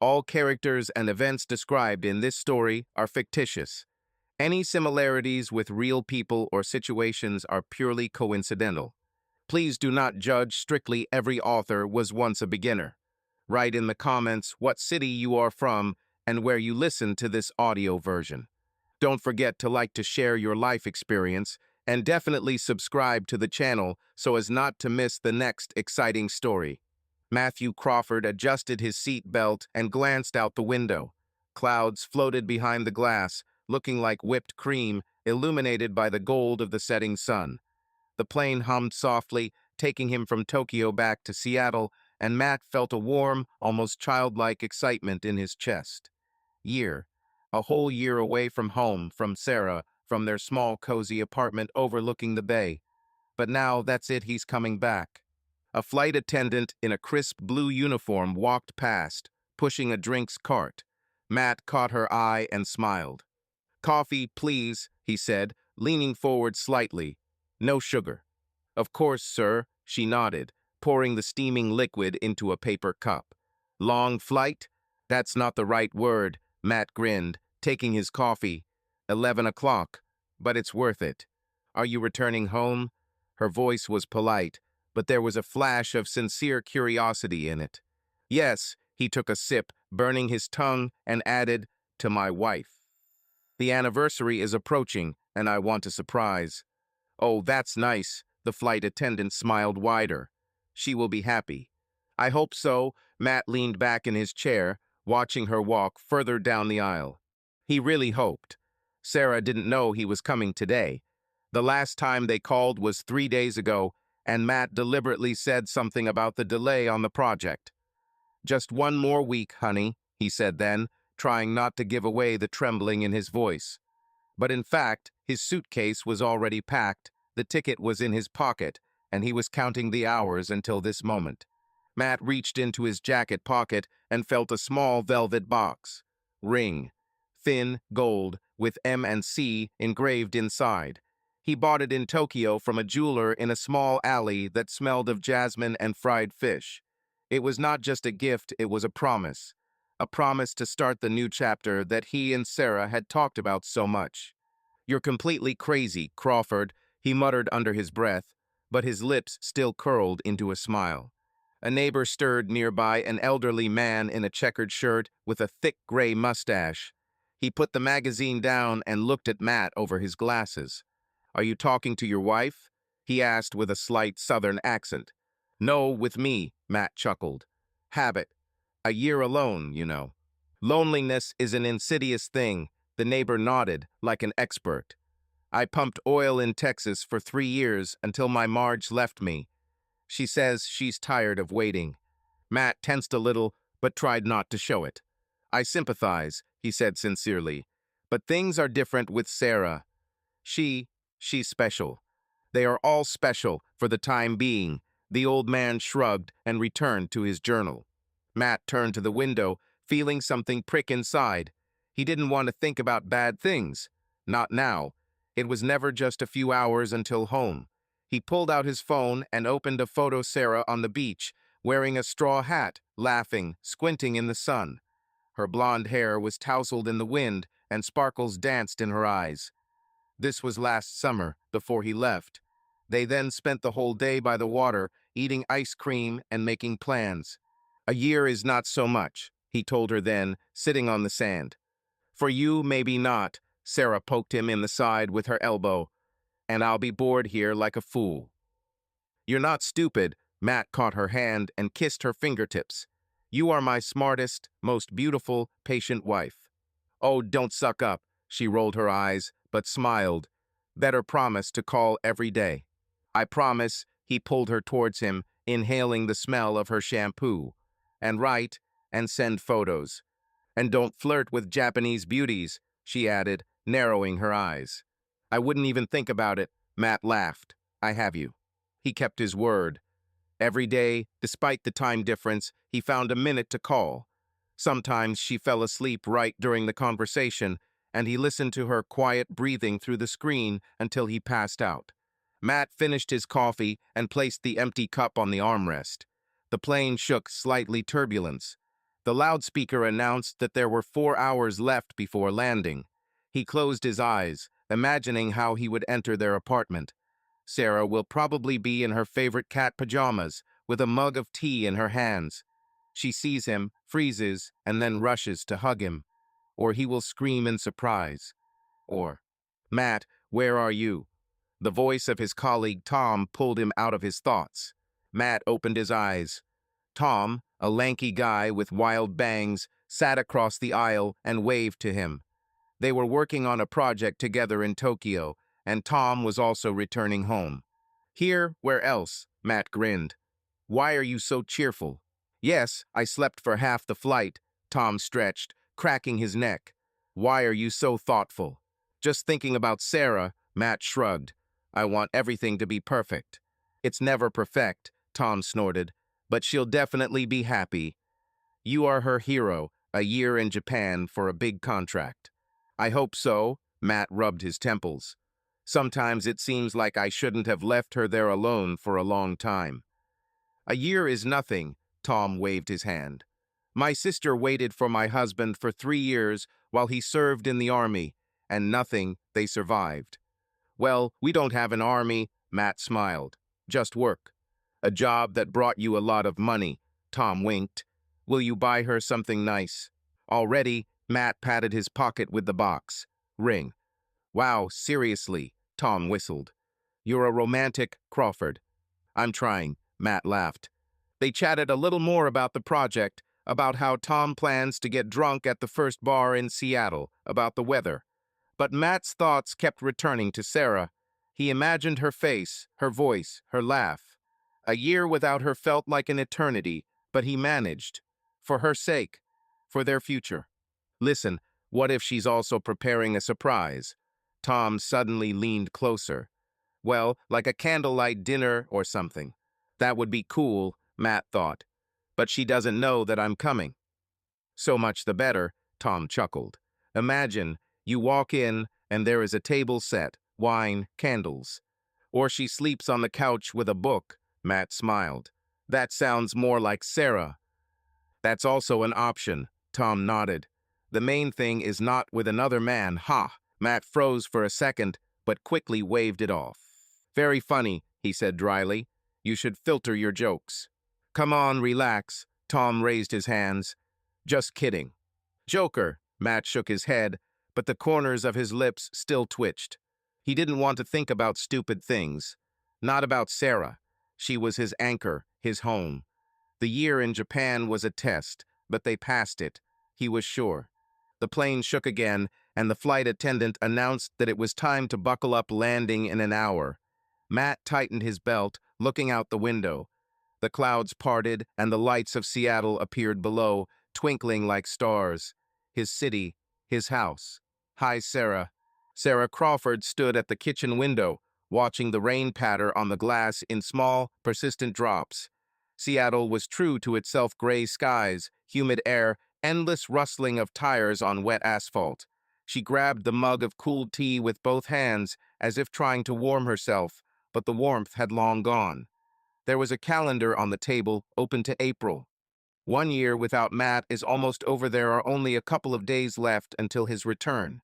All characters and events described in this story are fictitious. Any similarities with real people or situations are purely coincidental. Please do not judge strictly. Every author was once a beginner. Write in the comments what city you are from and where you listen to this audio version. Don't forget to share your life experience, and definitely subscribe to the channel so as not to miss the next exciting story. Matthew Crawford adjusted his seat belt and glanced out the window. Clouds floated behind the glass, looking like whipped cream, illuminated by the gold of the setting sun. The plane hummed softly, taking him from Tokyo back to Seattle, and Matt felt a warm, almost childlike excitement in his chest. A whole year away from home, from Sarah, from their small, cozy apartment overlooking the bay. But now that's it, he's coming back. A flight attendant in a crisp blue uniform walked past, pushing a drinks cart. Matt caught her eye and smiled. "Coffee, please," he said, leaning forward slightly. "No sugar." "Of course, sir," she nodded, pouring the steaming liquid into a paper cup. "Long flight?" "That's not the right word," Matt grinned, taking his coffee. 11 o'clock, but it's worth it. "Are you returning home?" Her voice was polite, but there was a flash of sincere curiosity in it. "Yes," he took a sip, burning his tongue, and added, "to my wife. The anniversary is approaching, and I want a surprise." "Oh, that's nice." The flight attendant smiled wider. "She will be happy." "I hope so." Matt leaned back in his chair, watching her walk further down the aisle. He really hoped. Sarah didn't know he was coming today. The last time they called was 3 days ago, and Matt deliberately said something about the delay on the project. "Just one more week, honey," he said then, trying not to give away the trembling in his voice. But in fact, his suitcase was already packed, the ticket was in his pocket, and he was counting the hours until this moment. Matt reached into his jacket pocket and felt a small velvet box. Ring. Thin, gold, with M and C engraved inside. He bought it in Tokyo from a jeweler in a small alley that smelled of jasmine and fried fish. It was not just a gift, it was a promise. A promise to start the new chapter that he and Sarah had talked about so much. "You're completely crazy, Crawford," he muttered under his breath, but his lips still curled into a smile. A neighbor stirred nearby, an elderly man in a checkered shirt with a thick gray mustache. He put the magazine down and looked at Matt over his glasses. "Are you talking to your wife?" he asked with a slight southern accent. "No, with me," Matt chuckled. "Habit. A year alone, you know." "Loneliness is an insidious thing," the neighbor nodded, like an expert. "I pumped oil in Texas for 3 years until my Marge left me. She says she's tired of waiting." Matt tensed a little, but tried not to show it. "I sympathize," he said sincerely. "But things are different with Sarah. She's special. They are all special for the time being." The old man shrugged and returned to his journal. Matt turned to the window, feeling something prick inside. He didn't want to think about bad things. Not now. It was never just a few hours until home. He pulled out his phone and opened a photo of Sarah on the beach, wearing a straw hat, laughing, squinting in the sun. Her blonde hair was tousled in the wind, and sparkles danced in her eyes. This was last summer, before he left. They then spent the whole day by the water, eating ice cream and making plans. "A year is not so much," he told her then, sitting on the sand. "For you, maybe not." Sarah poked him in the side with her elbow. "And I'll be bored here like a fool." "You're not stupid." Matt caught her hand and kissed her fingertips. "You are my smartest, most beautiful, patient wife." "Oh, don't suck up." She rolled her eyes, but smiled. "Better promise to call every day." "I promise." He pulled her towards him, inhaling the smell of her shampoo. "And write, and send photos. And don't flirt with Japanese beauties," she added, narrowing her eyes. "I wouldn't even think about it." Matt laughed. "I have you." He kept his word. Every day, despite the time difference, he found a minute to call. Sometimes she fell asleep right during the conversation, and he listened to her quiet breathing through the screen until he passed out. Matt finished his coffee and placed the empty cup on the armrest. The plane shook slightly turbulence. The loudspeaker announced that there were 4 hours left before landing. He closed his eyes, imagining how he would enter their apartment. Sarah will probably be in her favorite cat pajamas, with a mug of tea in her hands. She sees him, freezes, and then rushes to hug him. Or he will scream in surprise. Or, "Matt, where are you?" The voice of his colleague Tom pulled him out of his thoughts. Matt opened his eyes. Tom, a lanky guy with wild bangs, sat across the aisle and waved to him. They were working on a project together in Tokyo, and Tom was also returning home. "Here, where else?" Matt grinned. "Why are you so cheerful?" "Yes, I slept for half the flight," Tom stretched, cracking his neck. "Why are you so thoughtful?" "Just thinking about Sarah," Matt shrugged. "I want everything to be perfect." "It's never perfect," Tom snorted, "but she'll definitely be happy. You are her hero, a year in Japan for a big contract." "I hope so," Matt rubbed his temples. "Sometimes it seems like I shouldn't have left her there alone for a long time." "A year is nothing," Tom waved his hand. "My sister waited for my husband for 3 years while he served in the army, and nothing, they survived." "Well, we don't have an army," Matt smiled. "Just work. A job that brought you a lot of money," Tom winked. "Will you buy her something nice?" Already, Matt patted his pocket with the box. "Ring." "Wow, seriously," Tom whistled. "You're a romantic, Crawford." "I'm trying," Matt laughed. They chatted a little more about the project, about how Tom plans to get drunk at the first bar in Seattle, about the weather. But Matt's thoughts kept returning to Sarah. He imagined her face, her voice, her laugh. A year without her felt like an eternity, but he managed. For her sake. For their future. "Listen, what if she's also preparing a surprise?" Tom suddenly leaned closer. "Well, like a candlelight dinner or something." "That would be cool," Matt thought. "But she doesn't know that I'm coming." "So much the better," Tom chuckled. "Imagine, you walk in and there is a table set, wine, candles. Or she sleeps on the couch with a book," Matt smiled. "That sounds more like Sarah." "That's also an option," Tom nodded. "The main thing is not with another man, ha!" Matt froze for a second, but quickly waved it off. "Very funny," he said dryly. "You should filter your jokes." "Come on, relax." Tom raised his hands. "Just kidding." "Joker." Matt shook his head, but the corners of his lips still twitched. He didn't want to think about stupid things. Not about Sarah. She was his anchor, his home. The year in Japan was a test, but they passed it. He was sure. The plane shook again, and the flight attendant announced that it was time to buckle up, landing in an hour. Matt tightened his belt, looking out the window. The clouds parted, and the lights of Seattle appeared below, twinkling like stars. His city, his house. "Hi, Sarah." Sarah Crawford stood at the kitchen window, watching the rain patter on the glass in small, persistent drops. Seattle was true to itself: gray skies, humid air, endless rustling of tires on wet asphalt. She grabbed the mug of cool tea with both hands, as if trying to warm herself, but the warmth had long gone. There was a calendar on the table, open to April. 1 year without Matt is almost over. There are only a couple of days left until his return.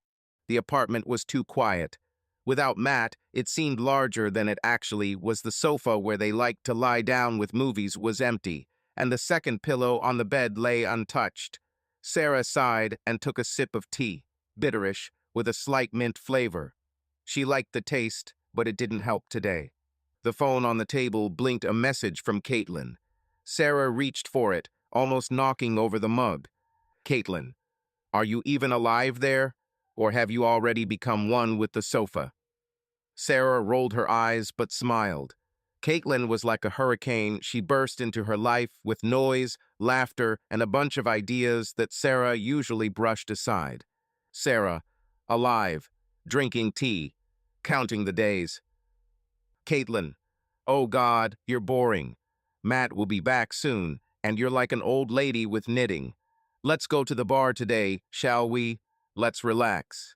The apartment was too quiet. Without Matt, it seemed larger than it actually was. The sofa where they liked to lie down with movies was empty, and the second pillow on the bed lay untouched. Sarah sighed and took a sip of tea, bitterish, with a slight mint flavor. She liked the taste, but it didn't help today. The phone on the table blinked a message from Caitlin. Sarah reached for it, almost knocking over the mug. "Caitlin, are you even alive there? Or have you already become one with the sofa?" Sarah rolled her eyes but smiled. Caitlin was like a hurricane. She burst into her life with noise, laughter, and a bunch of ideas that Sarah usually brushed aside. Sarah, alive, drinking tea, counting the days. Caitlin, "Oh God, you're boring. Matt will be back soon, and you're like an old lady with knitting. Let's go to the bar today, shall we? Let's relax."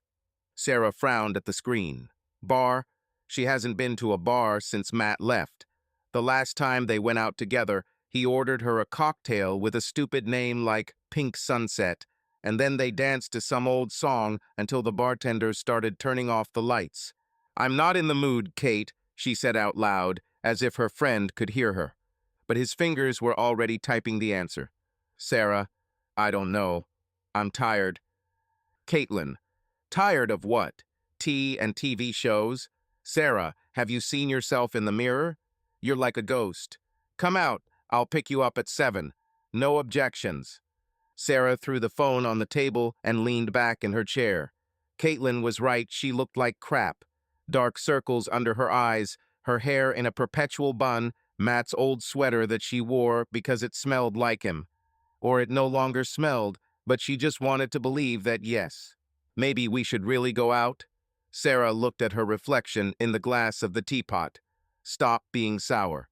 Sarah frowned at the screen. Bar? She hasn't been to a bar since Matt left. The last time they went out together, he ordered her a cocktail with a stupid name like pink sunset, and then they danced to some old song until the bartenders started turning off the lights. "I'm not in the mood, Kate," she said out loud, as if her friend could hear her. But his fingers were already typing the answer. "Sarah, I don't know. I'm tired." Caitlin, tired of what? Tea and TV shows? Sarah, have you seen yourself in the mirror? You're like a ghost. Come out, I'll pick you up at 7. No objections. Sarah threw the phone on the table and leaned back in her chair. Caitlin was right, she looked like crap. Dark circles under her eyes, her hair in a perpetual bun, Matt's old sweater that she wore because it smelled like him. Or it no longer smelled, but she just wanted to believe that yes. Maybe we should really go out? Sarah looked at her reflection in the glass of the teapot. Stop being sour.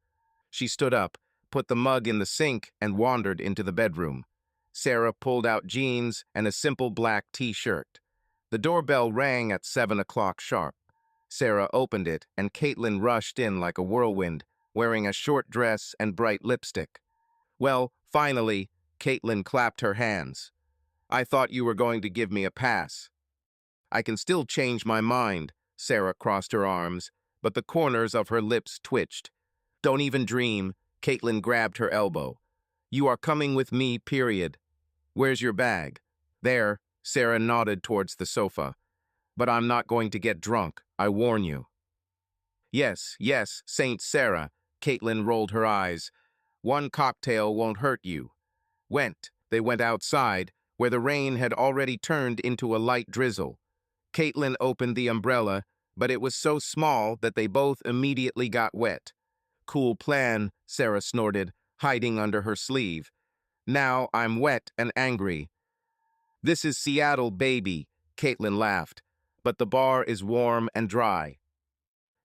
She stood up, put the mug in the sink, and wandered into the bedroom. Sarah pulled out jeans and a simple black t-shirt. The doorbell rang at 7 o'clock sharp. Sarah opened it, and Caitlin rushed in like a whirlwind, wearing a short dress and bright lipstick. Well, finally, Caitlin clapped her hands. "I thought you were going to give me a pass." "I can still change my mind." Sarah crossed her arms, but the corners of her lips twitched. "Don't even dream." Caitlin grabbed her elbow. "You are coming with me, period." "Where's your bag?" "There." Sarah nodded towards the sofa. "But I'm not going to get drunk, I warn you." "Yes, yes, Saint Sarah." Caitlin rolled her eyes. "One cocktail won't hurt you." They went outside, where the rain had already turned into a light drizzle. Caitlin opened the umbrella, but it was so small that they both immediately got wet. "Cool plan," Sarah snorted, hiding under her sleeve. "Now I'm wet and angry." "This is Seattle, baby," Caitlin laughed, "but the bar is warm and dry."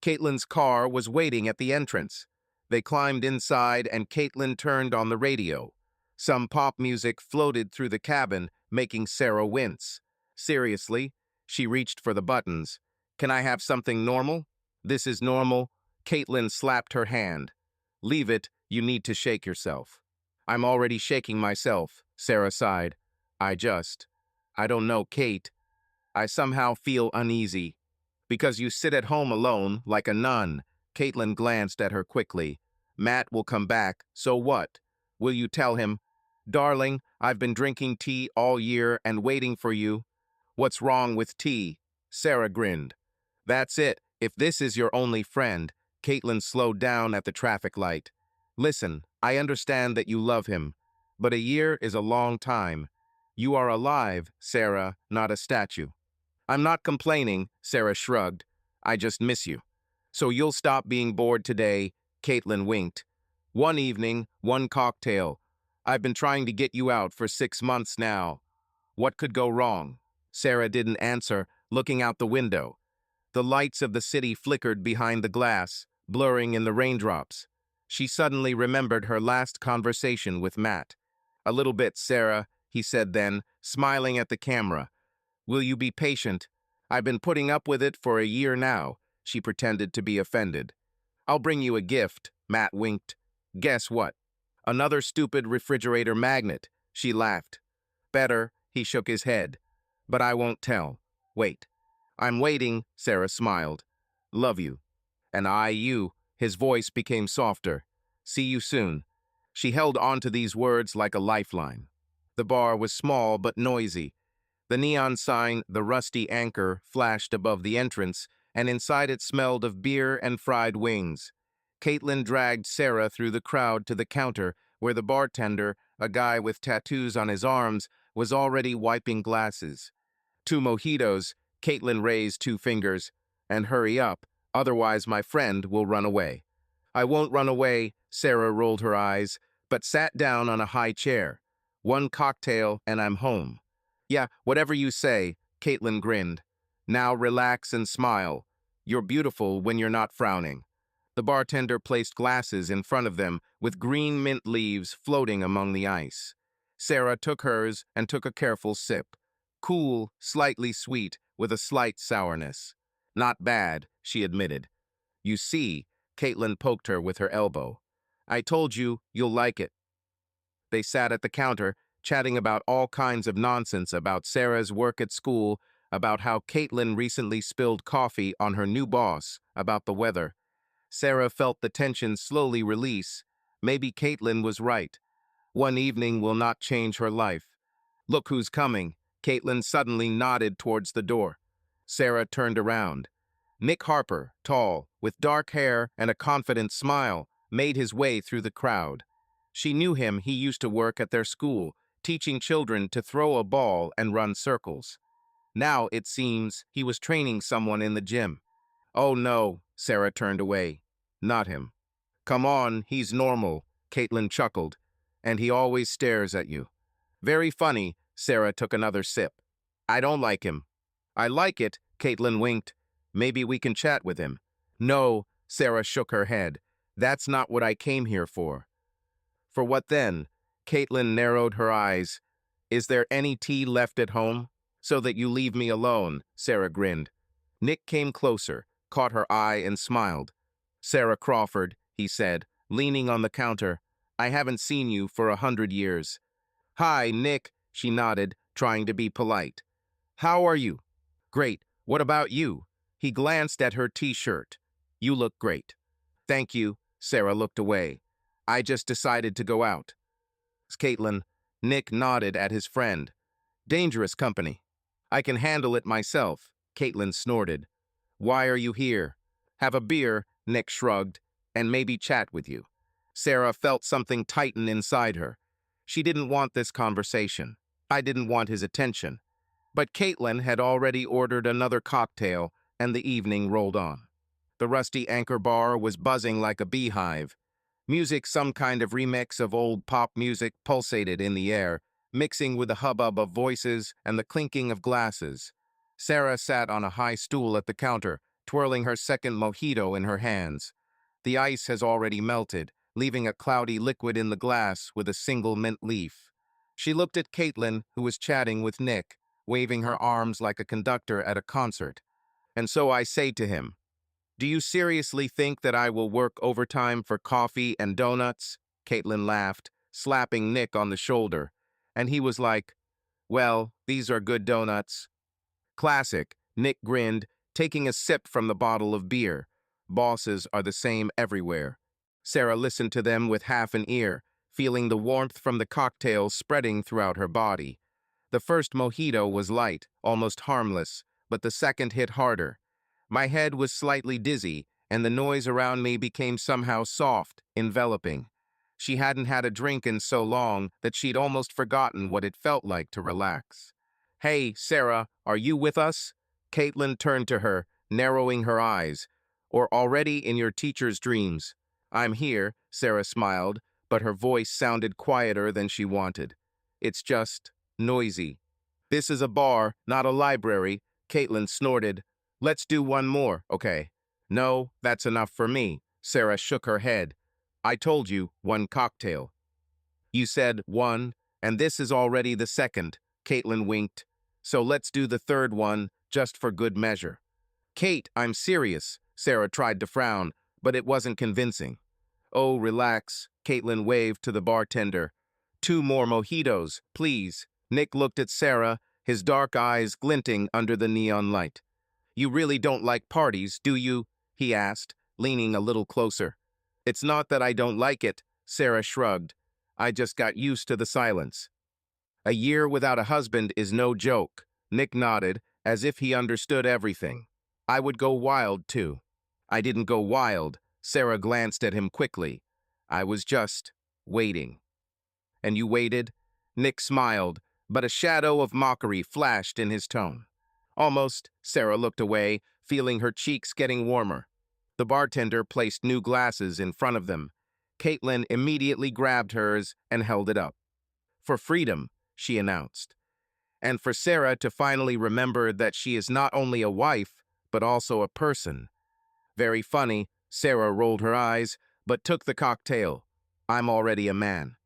Caitlin's car was waiting at the entrance. They climbed inside and Caitlin turned on the radio. Some pop music floated through the cabin, making Sarah wince. Seriously, she reached for the buttons. "Can I have something normal?" "This is normal." Caitlin slapped her hand. "Leave it, you need to shake yourself." "I'm already shaking myself," Sarah sighed. I don't know, Kate. I somehow feel uneasy." "Because you sit at home alone, like a nun." Caitlin glanced at her quickly. "Matt will come back, so what? Will you tell him?" "Darling, I've been drinking tea all year and waiting for you." "What's wrong with tea?" Sarah grinned. "That's it. If this is your only friend." Caitlin slowed down at the traffic light. "Listen, I understand that you love him, but a year is a long time. You are alive, Sarah, not a statue." "I'm not complaining," Sarah shrugged. "I just miss you." "So you'll stop being bored today," Caitlin winked. "One evening, one cocktail. I've been trying to get you out for 6 months now. What could go wrong?" Sarah didn't answer, looking out the window. The lights of the city flickered behind the glass, blurring in the raindrops. She suddenly remembered her last conversation with Matt. "A little bit, Sarah," he said then, smiling at the camera. "Will you be patient? I've been putting up with it for a year now." She pretended to be offended. "I'll bring you a gift," Matt winked. "Guess what?" "Another stupid refrigerator magnet." She laughed. "Better," he shook his head. "But I won't tell. Wait." "I'm waiting," Sarah smiled. "Love you." "And I you." His voice became softer. "See you soon." She held on to these words like a lifeline. The bar was small but noisy. The neon sign, the rusty anchor, flashed above the entrance, and inside it smelled of beer and fried wings. Caitlin dragged Sarah through the crowd to the counter, where the bartender, a guy with tattoos on his arms, was already wiping glasses. "2 mojitos," Caitlin raised 2 fingers. "And hurry up, otherwise my friend will run away." "I won't run away," Sarah rolled her eyes, but sat down on a high chair. "One cocktail and I'm home." "Yeah, whatever you say," Caitlin grinned. "Now relax and smile. You're beautiful when you're not frowning." The bartender placed glasses in front of them with green mint leaves floating among the ice. Sarah took hers and took a careful sip. Cool, slightly sweet, with a slight sourness. "Not bad," she admitted. "You see," Caitlin poked her with her elbow. "I told you, you'll like it." They sat at the counter, chatting about all kinds of nonsense about Sarah's work at school, about how Caitlin recently spilled coffee on her new boss, about the weather. Sarah felt the tension slowly release. Maybe Caitlin was right. One evening will not change her life. Look who's coming. Caitlin suddenly nodded towards the door. Sarah turned around. Nick Harper, tall, with dark hair and a confident smile, made his way through the crowd. She knew him. He used to work at their school, teaching children to throw a ball and run circles. Now, it seems, he was training someone in the gym. Oh no, Sarah turned away. Not him. Come on, he's normal, Caitlin chuckled. And he always stares at you. Very funny, Sarah took another sip. I don't like him. I like it, Caitlin winked. Maybe we can chat with him. No, Sarah shook her head. That's not what I came here for. For what then? Caitlin narrowed her eyes. Is there any tea left at home? So that you leave me alone, Sarah grinned. Nick came closer, caught her eye and smiled. Sarah Crawford, he said, leaning on the counter. I haven't seen you for 100 years. Hi, Nick, she nodded, trying to be polite. How are you? Great. What about you? He glanced at her t-shirt. You look great. Thank you. Sarah looked away. I just decided to go out. Caitlin. Nick nodded at his friend. Dangerous company. I can handle it myself, Caitlin snorted. Why are you here? Have a beer, Nick shrugged, and maybe chat with you. Sarah felt something tighten inside her. She didn't want this conversation. I didn't want his attention. But Caitlin had already ordered another cocktail, and the evening rolled on. The rusty Anchor bar was buzzing like a beehive. Music, some kind of remix of old pop music, pulsated in the air, mixing with the hubbub of voices and the clinking of glasses. Sarah sat on a high stool at the counter, twirling her second mojito in her hands. The ice has already melted, leaving a cloudy liquid in the glass with a single mint leaf. She looked at Caitlin, who was chatting with Nick, waving her arms like a conductor at a concert. And so I say to him, do you seriously think that I will work overtime for coffee and donuts? Caitlin laughed, slapping Nick on the shoulder. And he was like, well, these are good donuts. Classic, Nick grinned, taking a sip from the bottle of beer. Bosses are the same everywhere. Sarah listened to them with half an ear, feeling the warmth from the cocktail spreading throughout her body. The first mojito was light, almost harmless, but the second hit harder. My head was slightly dizzy, and the noise around me became somehow soft, enveloping. She hadn't had a drink in so long that she'd almost forgotten what it felt like to relax. Hey, Sarah, are you with us? Caitlin turned to her, narrowing her eyes. Or already in your teacher's dreams? I'm here, Sarah smiled, but her voice sounded quieter than she wanted. It's just noisy. This is a bar, not a library, Caitlin snorted. Let's do one more, okay? No, that's enough for me, Sarah shook her head. I told you, one cocktail. You said one, and this is already the second, Caitlin winked. So let's do the third one, just for good measure. Kate, I'm serious, Sarah tried to frown, but it wasn't convincing. Oh, relax, Caitlin waved to the bartender. 2 more mojitos, please. Nick looked at Sarah, his dark eyes glinting under the neon light. You really don't like parties, do you? He asked, leaning a little closer. It's not that I don't like it, Sarah shrugged. I just got used to the silence. A year without a husband is no joke, Nick nodded, as if he understood everything. I would go wild, too. I didn't go wild, Sarah glanced at him quickly. I was just waiting. And you waited? Nick smiled, but a shadow of mockery flashed in his tone. Almost, Sarah looked away, feeling her cheeks getting warmer. The bartender placed new glasses in front of them. Caitlin immediately grabbed hers and held it up. For freedom, she announced. And for Sarah to finally remember that she is not only a wife, but also a person. Very funny, Sarah rolled her eyes, but took the cocktail. I'm already a man.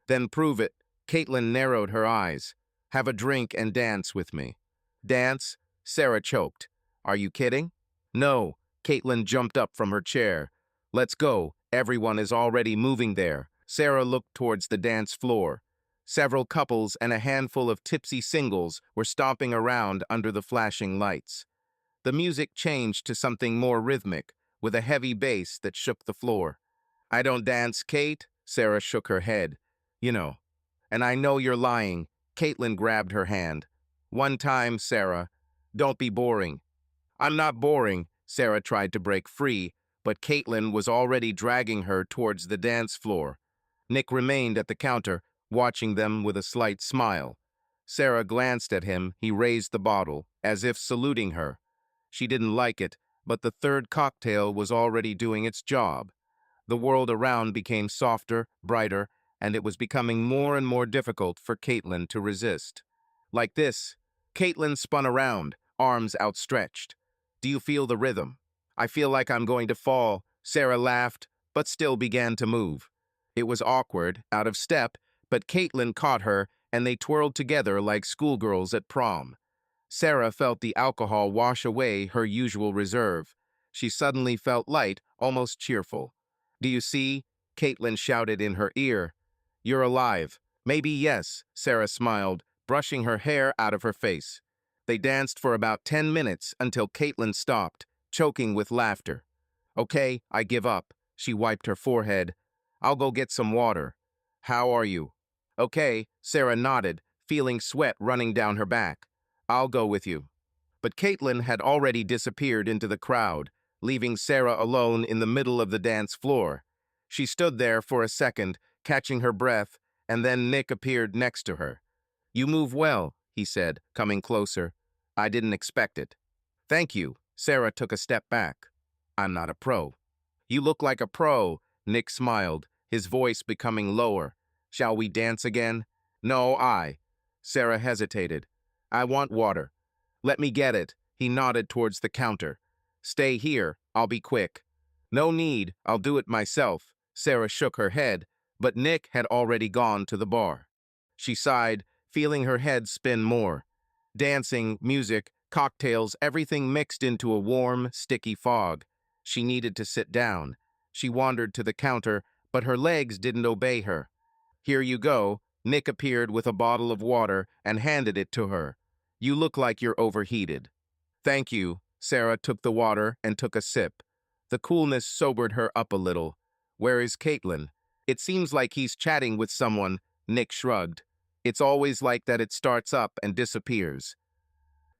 Then prove it, Caitlin narrowed her eyes. Have a drink and dance with me. Dance? Sarah choked. Are you kidding? No, Caitlin jumped up from her chair. Let's go, everyone is already moving there. Sarah looked towards the dance floor. Several couples and a handful of tipsy singles were stomping around under the flashing lights. The music changed to something more rhythmic, with a heavy bass that shook the floor. "I don't dance, Kate," Sarah shook her head. "You know." "And I know you're lying." Caitlin grabbed her hand. "One time, Sarah. Don't be boring." "I'm not boring." Sarah tried to break free, but Caitlin was already dragging her towards the dance floor. Nick remained at the counter, watching them with a slight smile. Sarah glanced at him. He raised the bottle, as if saluting her. She didn't like it, but the third cocktail was already doing its job. The world around became softer, brighter, and it was becoming more and more difficult for Caitlin to resist. Like this, Caitlin spun around, arms outstretched. "Do you feel the rhythm?" "I feel like I'm going to fall." Sarah laughed, but still began to move. It was awkward, out of step, but Caitlin caught her, and they twirled together like schoolgirls at prom. Sarah felt the alcohol wash away her usual reserve. She suddenly felt light, almost cheerful. "Do you see?" Caitlin shouted in her ear. "You're alive." "Maybe yes," Sarah smiled, brushing her hair out of her face. They danced for about 10 minutes until Caitlin stopped, choking with laughter. "Okay, I give up." She wiped her forehead. "I'll go get some water." "How are you?" "Okay," Sarah nodded, feeling sweat running down her back. "I'll go with you." But Caitlin had already disappeared into the crowd, leaving Sarah alone in the middle of the dance floor. She stood there for a second, catching her breath, and then Nick appeared next to her. "You move well," he said, coming closer. "I didn't expect it." "Thank you." Sarah took a step back. "I'm not a pro." "You look like a pro." Nick smiled, his voice becoming lower. "Shall we dance again?" "No, Sarah hesitated. "I want water." "Let me get it." He nodded towards the counter. "Stay here. I'll be quick." "No need. I'll do it myself." Sarah shook her head, but Nick had already gone to the bar. She sighed, feeling her head spin more. Dancing, music, cocktails, everything mixed into a warm, sticky fog. She needed to sit down. She wandered to the counter, but her legs didn't obey her. "Here you go." Nick appeared with a bottle of water and handed it to her. "You look like you're overheated." "Thank you." Sarah took the water and took a sip. The coolness sobered her up a little. "Where is Caitlin?" "It seems like he's chatting with someone." Nick shrugged. "It's always like that. It starts up and disappears."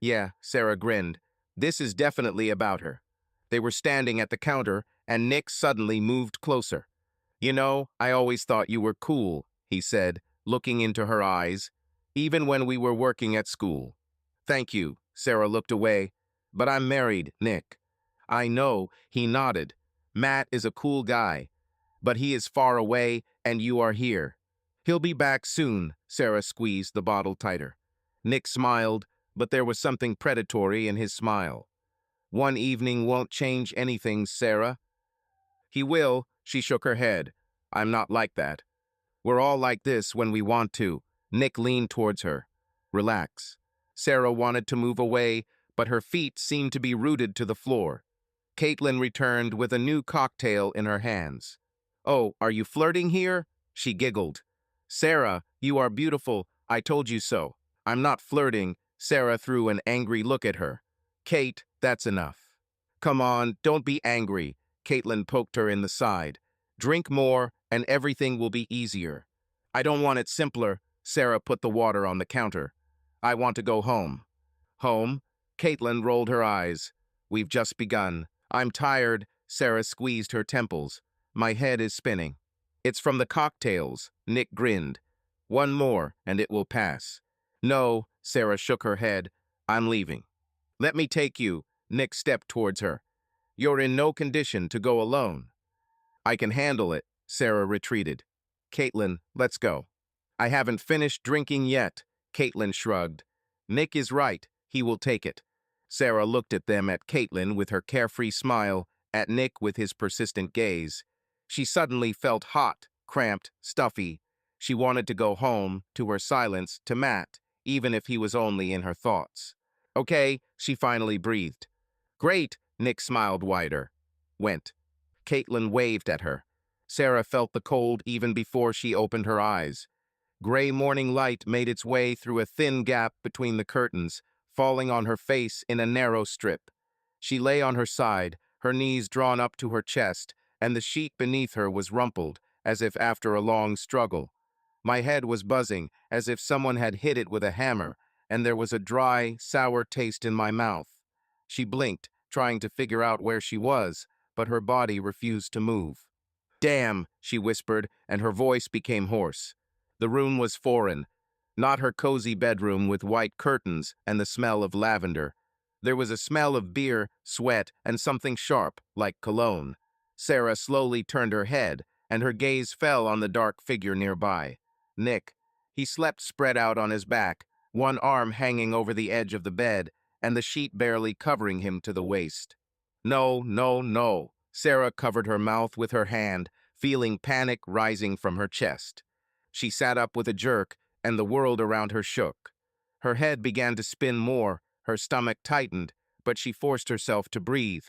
"Yeah," Sarah grinned. "This is definitely about her." They were standing at the counter, and Nick suddenly moved closer. "You know, I always thought you were cool," he said, looking into her eyes, "even when we were working at school." "Thank you." Sarah looked away. "But I'm married, Nick." "I know," he nodded. "Matt is a cool guy, but he is far away and you are here." "He'll be back soon." Sarah squeezed the bottle tighter. Nick smiled, but there was something predatory in his smile. "One evening won't change anything, Sarah." "He will." She shook her head. "I'm not like that." "We're all like this when we want to." Nick leaned towards her. "Relax." Sarah wanted to move away, but her feet seemed to be rooted to the floor. Caitlin returned with a new cocktail in her hands. "Oh, are you flirting here?" She giggled. "Sarah, you are beautiful. I told you so." "I'm not flirting." Sarah threw an angry look at her. "Kate, that's enough." "Come on, don't be angry." Caitlin poked her in the side. "Drink more, and everything will be easier." "I don't want it simpler." Sarah put the water on the counter. "I want to go home." "Home?" Caitlin rolled her eyes. "We've just begun." "I'm tired." Sarah squeezed her temples. "My head is spinning." "It's from the cocktails." Nick grinned. "One more, and it will pass." "No." Sarah shook her head. "I'm leaving." "Let me take you." Nick stepped towards her. "You're in no condition to go alone." "I can handle it." Sarah retreated. "Caitlin, let's go." "I haven't finished drinking yet." Caitlin shrugged. "Nick is right. He will take it." Sarah looked at them, at Caitlin with her carefree smile, at Nick with his persistent gaze. She suddenly felt hot, cramped, stuffy. She wanted to go home, to her silence, to Matt, even if he was only in her thoughts. "Okay," she finally breathed. "Great." Nick smiled wider. "Went." Caitlin waved at her. Sarah felt the cold even before she opened her eyes. Gray morning light made its way through a thin gap between the curtains, falling on her face in a narrow strip. She lay on her side, her knees drawn up to her chest, and the sheet beneath her was rumpled, as if after a long struggle. My head was buzzing, as if someone had hit it with a hammer, and there was a dry, sour taste in my mouth. She blinked, trying to figure out where she was, but her body refused to move. "Damn," she whispered, and her voice became hoarse. The room was foreign, not her cozy bedroom with white curtains and the smell of lavender. There was a smell of beer, sweat, and something sharp, like cologne. Sarah slowly turned her head, and her gaze fell on the dark figure nearby. Nick. He slept spread out on his back, one arm hanging over the edge of the bed, and the sheet barely covering him to the waist. "No, no, no." Sarah covered her mouth with her hand, feeling panic rising from her chest. She sat up with a jerk, and the world around her shook. Her head began to spin more, her stomach tightened, but she forced herself to breathe.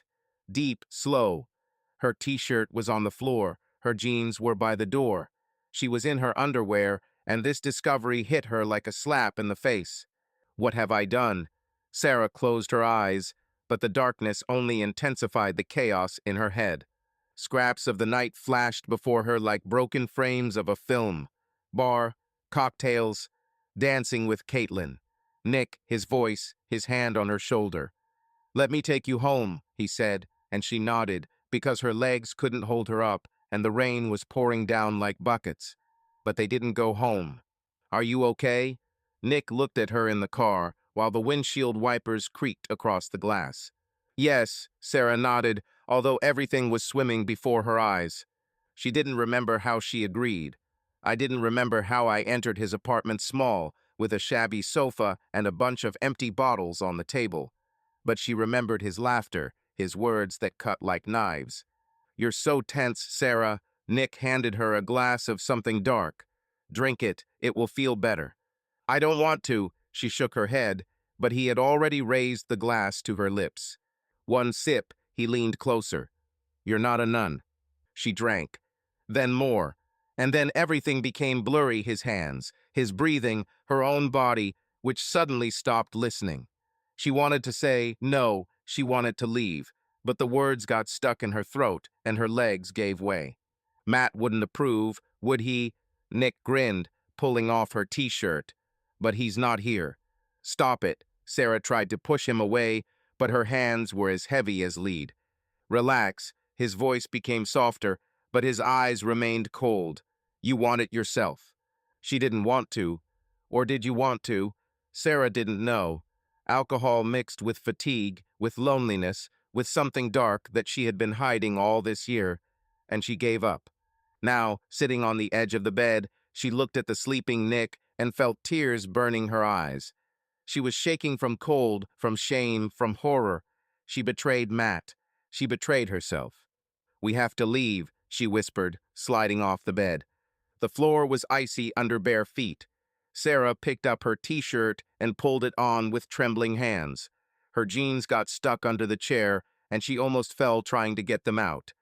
Deep, slow. Her t-shirt was on the floor, her jeans were by the door. She was in her underwear, and this discovery hit her like a slap in the face. What have I done? Sarah closed her eyes, but the darkness only intensified the chaos in her head. Scraps of the night flashed before her like broken frames of a film. Bar, cocktails, dancing with Caitlin. Nick, his voice, his hand on her shoulder. "Let me take you home," he said, and she nodded, because her legs couldn't hold her up, and the rain was pouring down like buckets. But they didn't go home. "Are you okay?" Nick looked at her in the car, while the windshield wipers creaked across the glass. "Yes," Sarah nodded, although everything was swimming before her eyes. She didn't remember how she agreed. I didn't remember how I entered his apartment small, with a shabby sofa and a bunch of empty bottles on the table. But she remembered his laughter, his words that cut like knives. "You're so tense, Sarah." Nick handed her a glass of something dark. "Drink it, it will feel better." "I don't want to." She shook her head, but he had already raised the glass to her lips. One sip, he leaned closer. "You're not a nun." She drank. Then more. And then everything became blurry, his hands, his breathing, her own body, which suddenly stopped listening. She wanted to say no, she wanted to leave, but the words got stuck in her throat and her legs gave way. Matt wouldn't approve, would he? Nick grinned, pulling off her t-shirt. "But he's not here." "Stop it." Sarah tried to push him away, but her hands were as heavy as lead. "Relax." His voice became softer, but his eyes remained cold. "You want it yourself." She didn't want to. Or did you want to? Sarah didn't know. Alcohol mixed with fatigue, with loneliness, with something dark that she had been hiding all this year, and she gave up. Now, sitting on the edge of the bed, she looked at the sleeping Nick and felt tears burning her eyes. She was shaking from cold, from shame, from horror. She betrayed Matt. She betrayed herself. "We have to leave," she whispered, sliding off the bed. The floor was icy under bare feet. Sarah picked up her t-shirt and pulled it on with trembling hands. Her jeans got stuck under the chair, and she almost fell trying to get them out.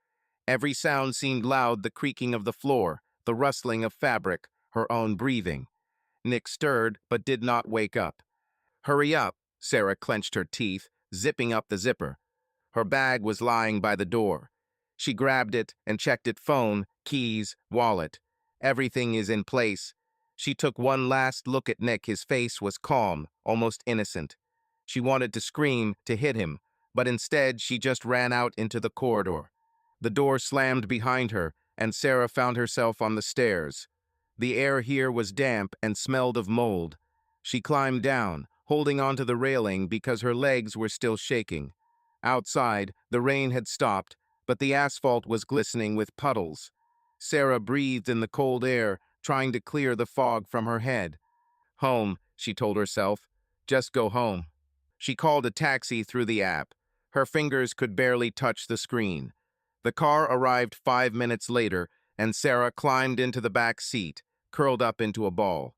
Every sound seemed loud, the creaking of the floor, the rustling of fabric, her own breathing. Nick stirred, but did not wake up. "Hurry up." Sarah clenched her teeth, zipping up the zipper. Her bag was lying by the door. She grabbed it and checked it: phone, keys, wallet. Everything is in place. She took one last look at Nick. His face was calm, almost innocent. She wanted to scream, to hit him, but instead she just ran out into the corridor. The door slammed behind her, and Sarah found herself on the stairs. The air here was damp and smelled of mold. She climbed down, holding onto the railing because her legs were still shaking. Outside, the rain had stopped, but the asphalt was glistening with puddles. Sarah breathed in the cold air, trying to clear the fog from her head. "Home," she told herself. "Just go home." She called a taxi through the app. Her fingers could barely touch the screen. The car arrived 5 minutes later, and Sarah climbed into the back seat, curled up into a ball.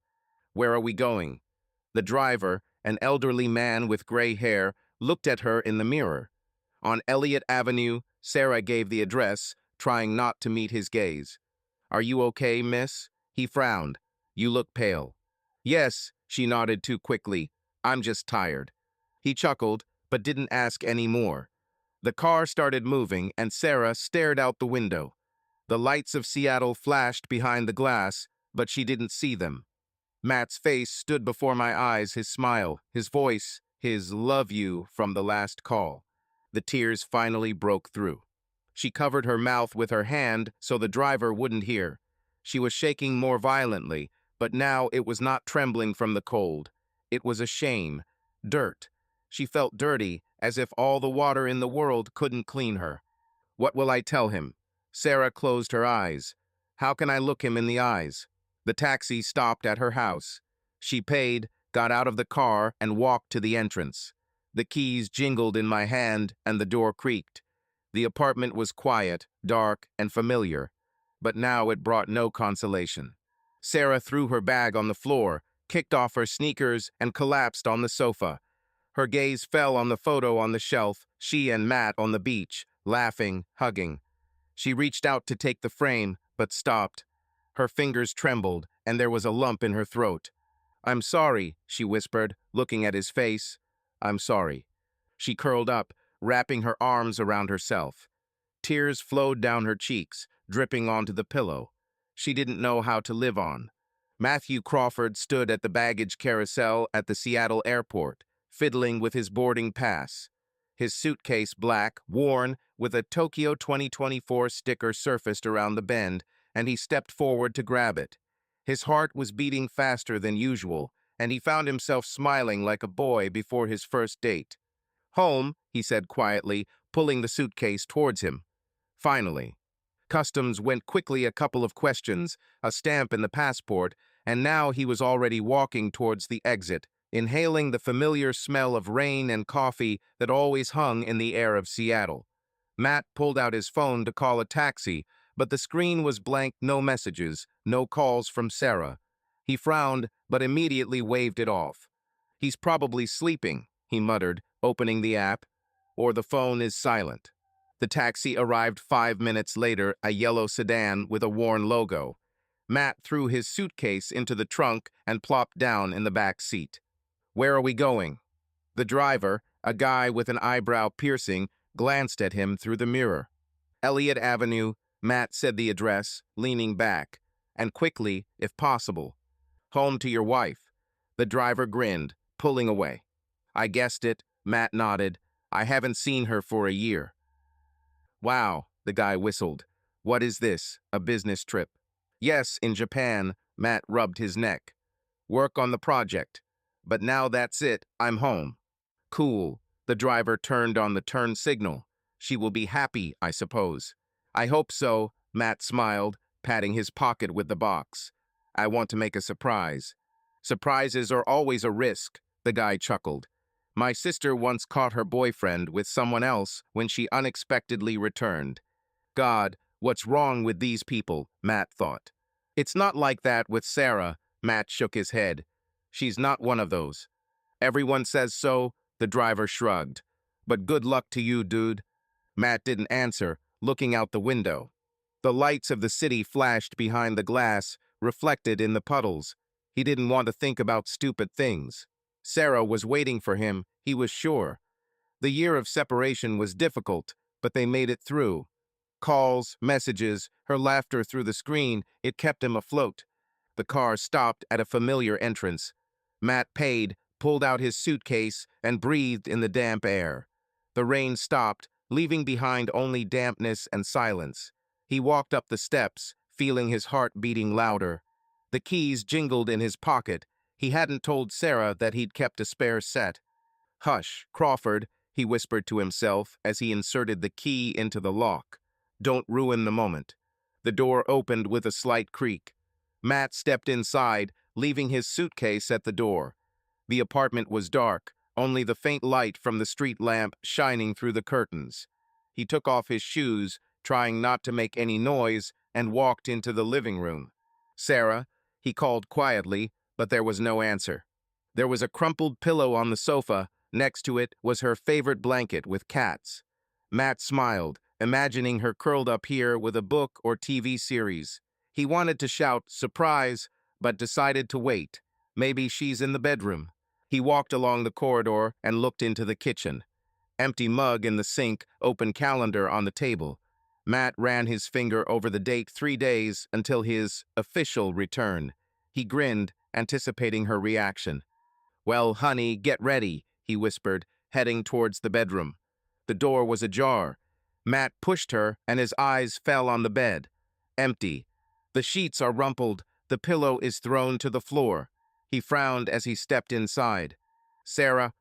"Where are we going?" The driver, an elderly man with gray hair, looked at her in the mirror. "On Elliott Avenue." Sarah gave the address, trying not to meet his gaze. "Are you okay, miss?" He frowned. You look pale. Yes, she nodded too quickly. I'm just tired. He chuckled, but didn't ask any more. The car started moving, and Sarah stared out the window. The lights of Seattle flashed behind the glass, but she didn't see them. Matt's face stood before my eyes, his smile, his voice, his love you from the last call. The tears finally broke through. She covered her mouth with her hand so the driver wouldn't hear. She was shaking more violently, but now it was not trembling from the cold. It was a shame, dirt. She felt dirty, as if all the water in the world couldn't clean her. What will I tell him? Sarah closed her eyes. How can I look him in the eyes? The taxi stopped at her house. She paid, got out of the car, and walked to the entrance. The keys jingled in my hand, and the door creaked. The apartment was quiet, dark, and familiar, but now it brought no consolation. Sarah threw her bag on the floor, kicked off her sneakers, and collapsed on the sofa. Her gaze fell on the photo on the shelf, she and Matt on the beach, laughing, hugging. She reached out to take the frame, but stopped. Her fingers trembled, and there was a lump in her throat. I'm sorry, she whispered, looking at his face. I'm sorry. She curled up, wrapping her arms around herself. Tears flowed down her cheeks, dripping onto the pillow. She didn't know how to live on. Matthew Crawford stood at the baggage carousel at the Seattle airport, fiddling with his boarding pass. His suitcase black, worn, with a Tokyo 2024 sticker surfaced around the bend, and he stepped forward to grab it. His heart was beating faster than usual, and he found himself smiling like a boy before his first date. Home, he said quietly, pulling the suitcase towards him. Finally. Customs went quickly a couple of questions, a stamp in the passport, and now he was already walking towards the exit, inhaling the familiar smell of rain and coffee that always hung in the air of Seattle. Matt pulled out his phone to call a taxi, but the screen was blank, no messages, no calls from Sarah. He frowned, but immediately waved it off. He's probably sleeping, he muttered, opening the app, or the phone is silent. The taxi arrived 5 minutes later, a yellow sedan with a worn logo. Matt threw his suitcase into the trunk and plopped down in the back seat. Where are we going? The driver, a guy with an eyebrow piercing, glanced at him through the mirror. Elliott Avenue, Matt said the address, leaning back, and quickly, if possible. Home to your wife. The driver grinned, pulling away. I guessed it, Matt nodded. I haven't seen her for a year. Wow, the guy whistled. What is this, a business trip? Yes, in Japan, Matt rubbed his neck. Work on the project. But now that's it, I'm home. Cool. The driver turned on the turn signal. She will be happy, I suppose. I hope so, Matt smiled, patting his pocket with the box. I want to make a surprise. Surprises are always a risk, the guy chuckled. My sister once caught her boyfriend with someone else when she unexpectedly returned. God, what's wrong with these people, Matt thought. It's not like that with Sarah, Matt shook his head. She's not one of those. Everyone says so, the driver shrugged. But good luck to you, dude. Matt didn't answer, looking out the window. The lights of the city flashed behind the glass, reflected in the puddles. He didn't want to think about stupid things. Sarah was waiting for him, he was sure. The year of separation was difficult, but they made it through. Calls, messages, her laughter through the screen, it kept him afloat. The car stopped at a familiar entrance. Matt paid, pulled out his suitcase, and breathed in the damp air. The rain stopped, leaving behind only dampness and silence. He walked up the steps, feeling his heart beating louder. The keys jingled in his pocket. He hadn't told Sarah that he'd kept a spare set. Hush, Crawford, he whispered to himself as he inserted the key into the lock. Don't ruin the moment. The door opened with a slight creak. Matt stepped inside, leaving his suitcase at the door. The apartment was dark, only the faint light from the street lamp shining through the curtains. He took off his shoes, trying not to make any noise, and walked into the living room. Sarah, he called quietly, but there was no answer. There was a crumpled pillow on the sofa. Next to it was her favorite blanket with cats. Matt smiled, imagining her curled up here with a book or TV series. He wanted to shout, surprise, but decided to wait. Maybe she's in the bedroom. He walked along the corridor and looked into the kitchen. Empty mug in the sink, open calendar on the table. Matt ran his finger over the date 3 days until his official return. He grinned, anticipating her reaction. "Well, honey, get ready," he whispered, heading towards the bedroom. The door was ajar. Matt pushed her, and his eyes fell on the bed. Empty. The sheets are rumpled. The pillow is thrown to the floor. He frowned as he stepped inside. "Sarah."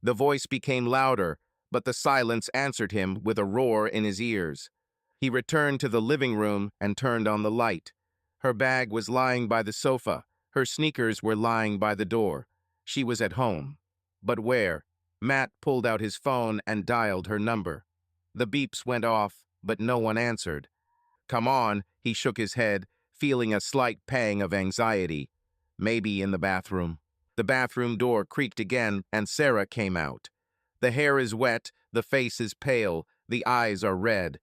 The voice became louder, but the silence answered him with a roar in his ears. He returned to the living room and turned on the light. Her bag was lying by the sofa. Her sneakers were lying by the door. She was at home. But where? Matt pulled out his phone and dialed her number. The beeps went off, but no one answered. "Come on," he shook his head, feeling a slight pang of anxiety. Maybe in the bathroom. The bathroom door creaked again, and Sarah came out. The hair is wet, the face is pale, the eyes are red.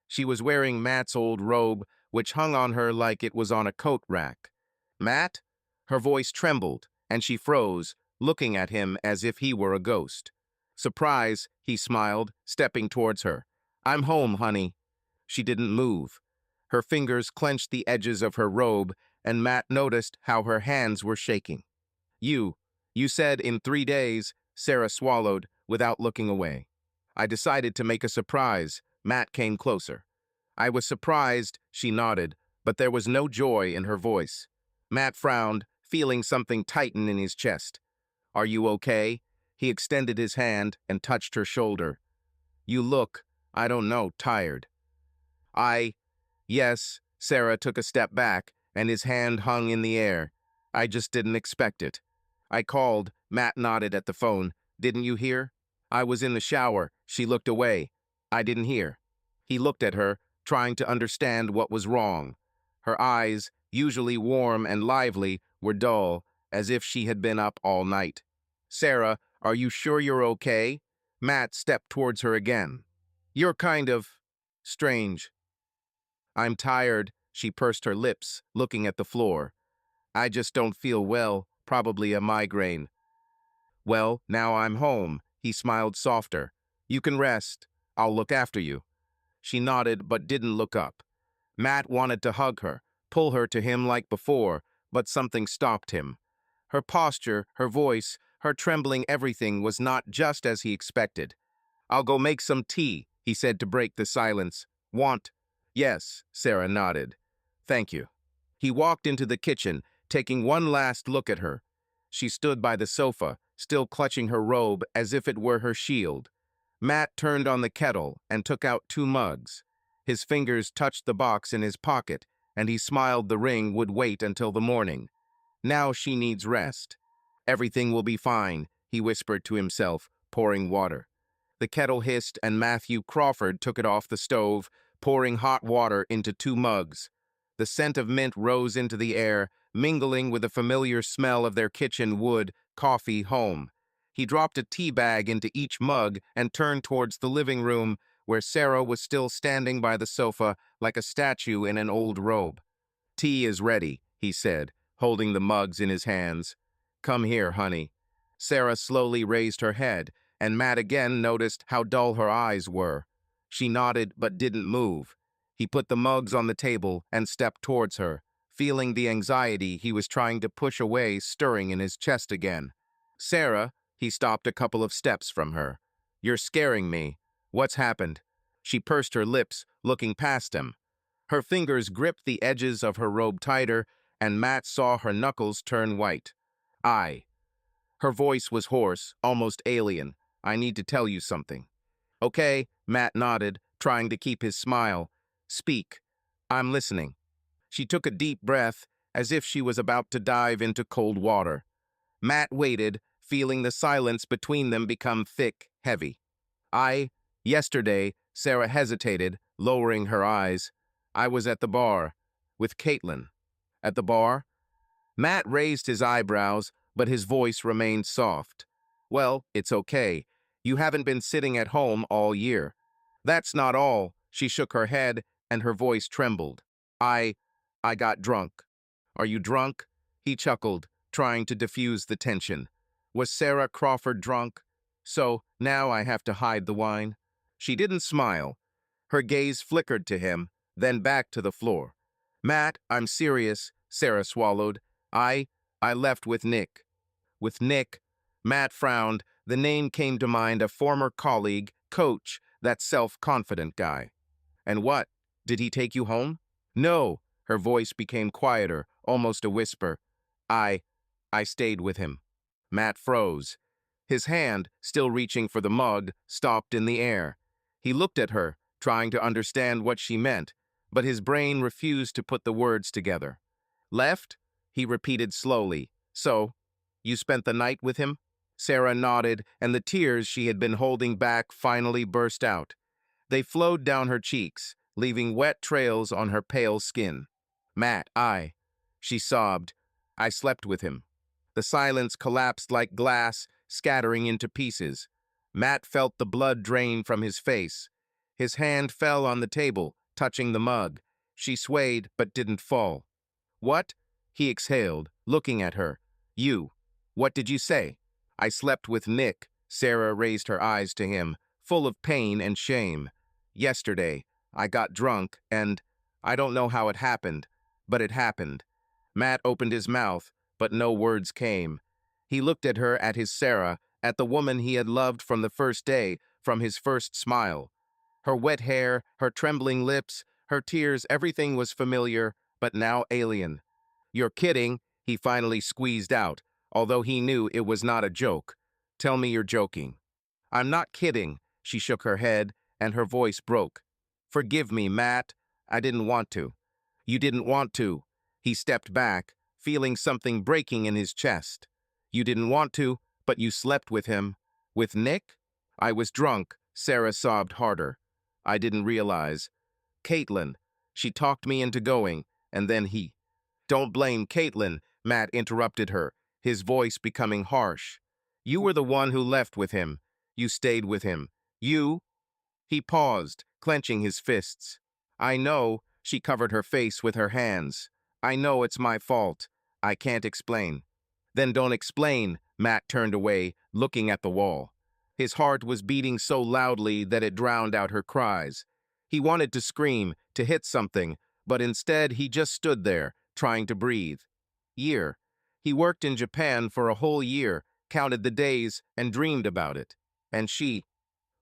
She was wearing Matt's old robe, which hung on her like it was on a coat rack. "Matt?" Her voice trembled, and she froze, looking at him as if he were a ghost. "Surprise," he smiled, stepping towards her. "I'm home, honey." She didn't move. Her fingers clenched the edges of her robe, and Matt noticed how her hands were shaking. You said in 3 days," Sarah swallowed, without looking away. "I decided to make a surprise." Matt came closer. "I was surprised," she nodded, but there was no joy in her voice. Matt frowned, feeling something tighten in his chest. "Are you okay?" He extended his hand and touched her shoulder. "You look, I don't know, tired." Yes," Sarah took a step back, and his hand hung in the air. "I just didn't expect it." "I called," Matt nodded at the phone. "Didn't you hear?" "I was in the shower." She looked away. "I didn't hear." He looked at her, trying to understand what was wrong. Her eyes, usually warm and lively, were dull, as if she had been up all night. "Sarah, are you sure you're okay?" Matt stepped towards her again. "You're kind of strange." "I'm tired," she pursed her lips, looking at the floor. "I just don't feel well, probably a migraine." "Well, now I'm home." He smiled softer. "You can rest. I'll look after you." She nodded but didn't look up. Matt wanted to hug her, pull her to him like before, but something stopped him. Her posture, her voice, her trembling everything was not just as he expected. "I'll go make some tea," he said to break the silence. "Want?" "Yes," Sarah nodded. "Thank you." He walked into the kitchen, taking one last look at her. She stood by the sofa, still clutching her robe as if it were her shield. Matt turned on the kettle and took out 2 mugs. His fingers touched the box in his pocket, and he smiled the ring would wait until the morning. Now she needs rest. "Everything will be fine," he whispered to himself, pouring water. The kettle hissed, and Matthew Crawford took it off the stove, pouring hot water into 2 mugs. The scent of mint rose into the air, mingling with the familiar smell of their kitchen wood, coffee home. He dropped a tea bag into each mug and turned towards the living room, where Sarah was still standing by the sofa like a statue in an old robe. "Tea is ready," he said, holding the mugs in his hands. "Come here, honey." Sarah slowly raised her head, and Matt again noticed how dull her eyes were. She nodded but didn't move. He put the mugs on the table and stepped towards her, feeling the anxiety he was trying to push away stirring in his chest again. "Sarah," he stopped a couple of steps from her. "You're scaring me. What's happened?" She pursed her lips, looking past him. Her fingers gripped the edges of her robe tighter, and Matt saw her knuckles turn white. "I." Her voice was hoarse, almost alien. "I need to tell you something." "Okay," Matt nodded, trying to keep his smile. "Speak. I'm listening." She took a deep breath, as if she was about to dive into cold water. Matt waited, feeling the silence between them become thick, heavy. Yesterday," Sarah hesitated, lowering her eyes. "I was at the bar. With Caitlin." "At the bar?" Matt raised his eyebrows, but his voice remained soft. "Well, it's okay. You haven't been sitting at home all year." "That's not all." She shook her head, and her voice trembled. I got drunk." "Are you drunk?" He chuckled, trying to diffuse the tension. Was Sarah Crawford drunk? So, now I have to hide the wine? She didn't smile. Her gaze flickered to him, then back to the floor. Matt, I'm serious, Sarah swallowed. I left with Nick. With Nick? Matt frowned. The name came to mind, a former colleague, coach, that self-confident guy. And what? Did he take you home? No. Her voice became quieter, almost a whisper. I stayed with him. Matt froze. His hand, still reaching for the mug, stopped in the air. He looked at her, trying to understand what she meant, but his brain refused to put the words together. Left? He repeated slowly. So, you spent the night with him? Sarah nodded, and the tears she had been holding back finally burst out. They flowed down her cheeks, leaving wet trails on her pale skin. Matt, she sobbed. I slept with him. The silence collapsed like glass, scattering into pieces. Matt felt the blood drain from his face. His hand fell on the table, touching the mug. She swayed, but didn't fall. What? He exhaled, looking at her. You. What did you say? I slept with Nick. Sarah raised her eyes to him, full of pain and shame. Yesterday, I got drunk, and I don't know how it happened, but it happened. Matt opened his mouth, but no words came. He looked at her, at his Sarah, at the woman he had loved from the first day, from his first smile. Her wet hair, her trembling lips, her tears, everything was familiar, but now alien. You're kidding, he finally squeezed out, although he knew it was not a joke. Tell me you're joking. I'm not kidding, she shook her head, and her voice broke. Forgive me, Matt. I didn't want to. You didn't want to. He stepped back, feeling something breaking in his chest. You didn't want to, but you slept with him. With Nick? I was drunk, Sarah sobbed harder. I didn't realize. Caitlin. She talked me into going, and then he. Don't blame Caitlin, Matt interrupted her, his voice becoming harsh. You were the one who left with him. You stayed with him. You? He paused, clenching his fists. I know, she covered her face with her hands. I know it's my fault. I can't explain. Then don't explain, Matt turned away, looking at the wall. His heart was beating so loudly that it drowned out her cries. He wanted to scream, to hit something, but instead he just stood there, trying to breathe. Year. He worked in Japan for a whole year, counted the days, and dreamed about it. And she.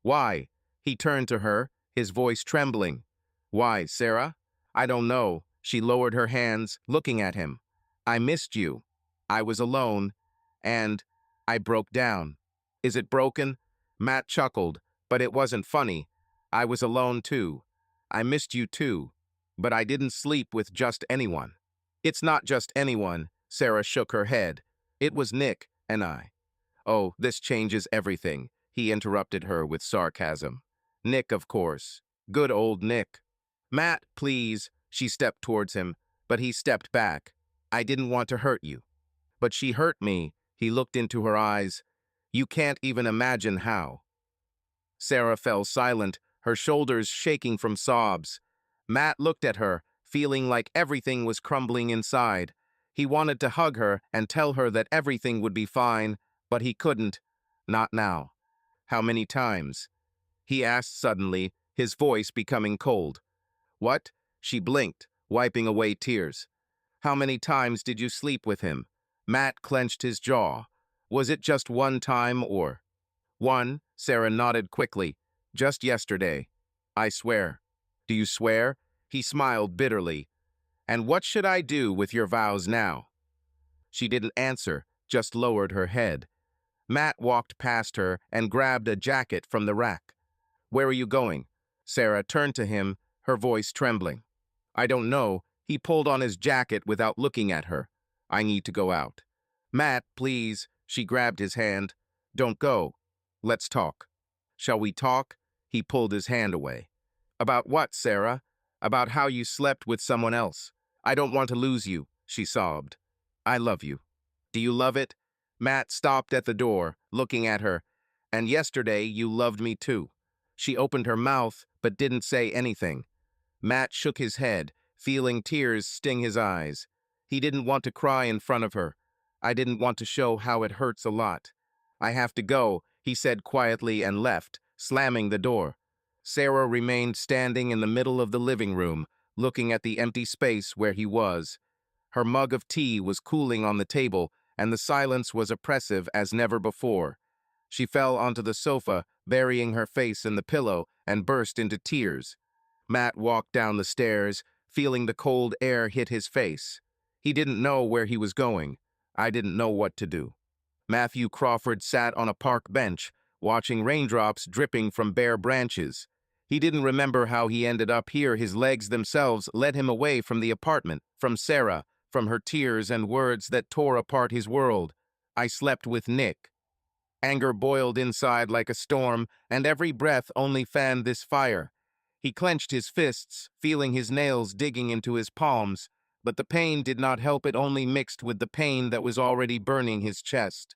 Why? He turned to her, his voice trembling. Why, Sarah? I don't know. She lowered her hands, looking at him. I missed you. I was alone, and I broke down. Is it broken? Matt chuckled, but it wasn't funny. I was alone too. I missed you too, but I didn't sleep with just anyone. It's not just anyone, Sarah shook her head. It was Nick and I. Oh, this changes everything, he interrupted her with sarcasm. Nick, of course. Good old Nick. Matt, please, she stepped towards him, but he stepped back. I didn't want to hurt you. But she hurt me, he looked into her eyes. You can't even imagine how. Sarah fell silent, her shoulders shaking from sobs. Matt looked at her, feeling like everything was crumbling inside. He wanted to hug her and tell her that everything would be fine, but he couldn't. Not now. How many times? He asked suddenly, his voice becoming cold. What? She blinked, wiping away tears. How many times did you sleep with him? Matt clenched his jaw. Was it just one time or? One, Sarah nodded quickly. Just yesterday. I swear. Do you swear? He smiled bitterly. And what should I do with your vows now? She didn't answer, just lowered her head. Matt walked past her and grabbed a jacket from the rack. Where are you going? Sarah turned to him, her voice trembling. I don't know. He pulled on his jacket without looking at her. I need to go out. Matt, please. She grabbed his hand. Don't go. Let's talk. Shall we talk? He pulled his hand away. About what, Sarah? About how you slept with someone else. I don't want to lose you, she sobbed. I love you. Do you love it? Matt stopped at the door, looking at her. And yesterday you loved me too. She opened her mouth, but didn't say anything. Matt shook his head, feeling tears sting his eyes. He didn't want to cry in front of her. I didn't want to show how it hurts a lot. I have to go, he said quietly and left, slamming the door. Sarah remained standing in the middle of the living room, looking at the empty space where he was. Her mug of tea was cooling on the table, and the silence was oppressive as never before. She fell onto the sofa, burying her face in the pillow, and burst into tears. Matt walked down the stairs, feeling the cold air hit his face. He didn't know where he was going. I didn't know what to do. Matthew Crawford sat on a park bench, watching raindrops dripping from bare branches. He didn't remember how he ended up here. His legs themselves led him away from the apartment, from Sarah, from her tears and words that tore apart his world. I slept with Nick. Anger boiled inside like a storm, and every breath only fanned this fire. He clenched his fists, feeling his nails digging into his palms, but the pain did not help. It only mixed with the pain that was already burning his chest.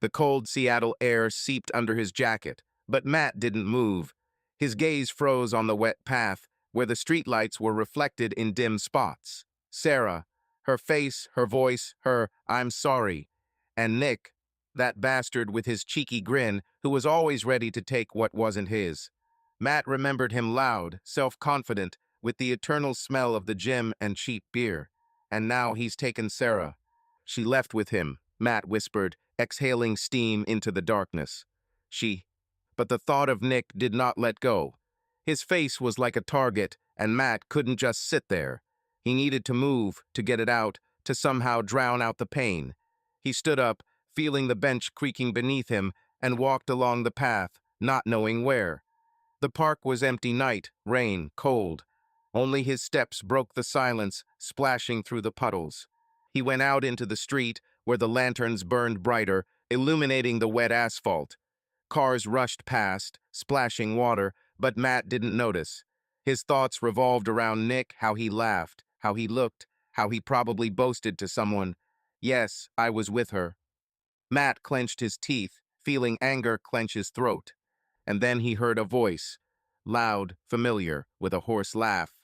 The cold Seattle air seeped under his jacket, but Matt didn't move. His gaze froze on the wet path, where the streetlights were reflected in dim spots. Sarah, her face, her voice, her "I'm sorry." And Nick, that bastard with his cheeky grin, who was always ready to take what wasn't his. Matt remembered him loud, self-confident, with the eternal smell of the gym and cheap beer. And now he's taken Sarah. She left with him, Matt whispered, exhaling steam into the darkness. But the thought of Nick did not let go. His face was like a target, and Matt couldn't just sit there. He needed to move, to get it out, to somehow drown out the pain. He stood up, feeling the bench creaking beneath him, and walked along the path, not knowing where. The park was empty night, rain, cold. Only his steps broke the silence, splashing through the puddles. He went out into the street, where the lanterns burned brighter, illuminating the wet asphalt. Cars rushed past, splashing water, but Matt didn't notice. His thoughts revolved around Nick, how he laughed, how he looked, how he probably boasted to someone, "Yes, I was with her." Matt clenched his teeth, feeling anger clench his throat. And then he heard a voice, loud, familiar, with a hoarse laugh.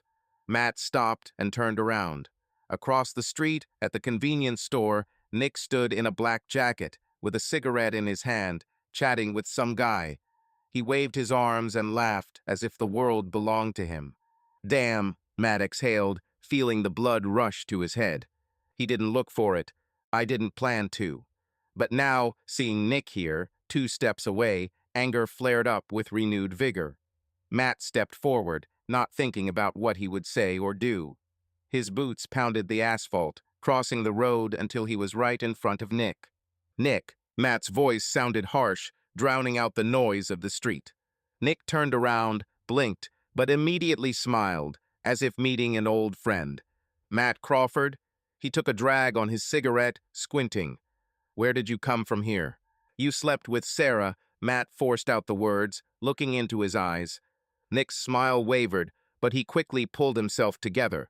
Matt stopped and turned around. Across the street, at the convenience store, Nick stood in a black jacket, with a cigarette in his hand, chatting with some guy. He waved his arms and laughed as if the world belonged to him. "Damn," Matt exhaled, feeling the blood rush to his head. He didn't look for it. I didn't plan to. But now, seeing Nick here, 2 steps away, anger flared up with renewed vigor. Matt stepped forward, not thinking about what he would say or do. His boots pounded the asphalt, crossing the road until he was right in front of Nick. "Nick," Matt's voice sounded harsh, drowning out the noise of the street. Nick turned around, blinked, but immediately smiled, as if meeting an old friend. "Matt Crawford?" He took a drag on his cigarette, squinting. "Where did you come from here?" "You slept with Sarah," Matt forced out the words, looking into his eyes. Nick's smile wavered, but he quickly pulled himself together.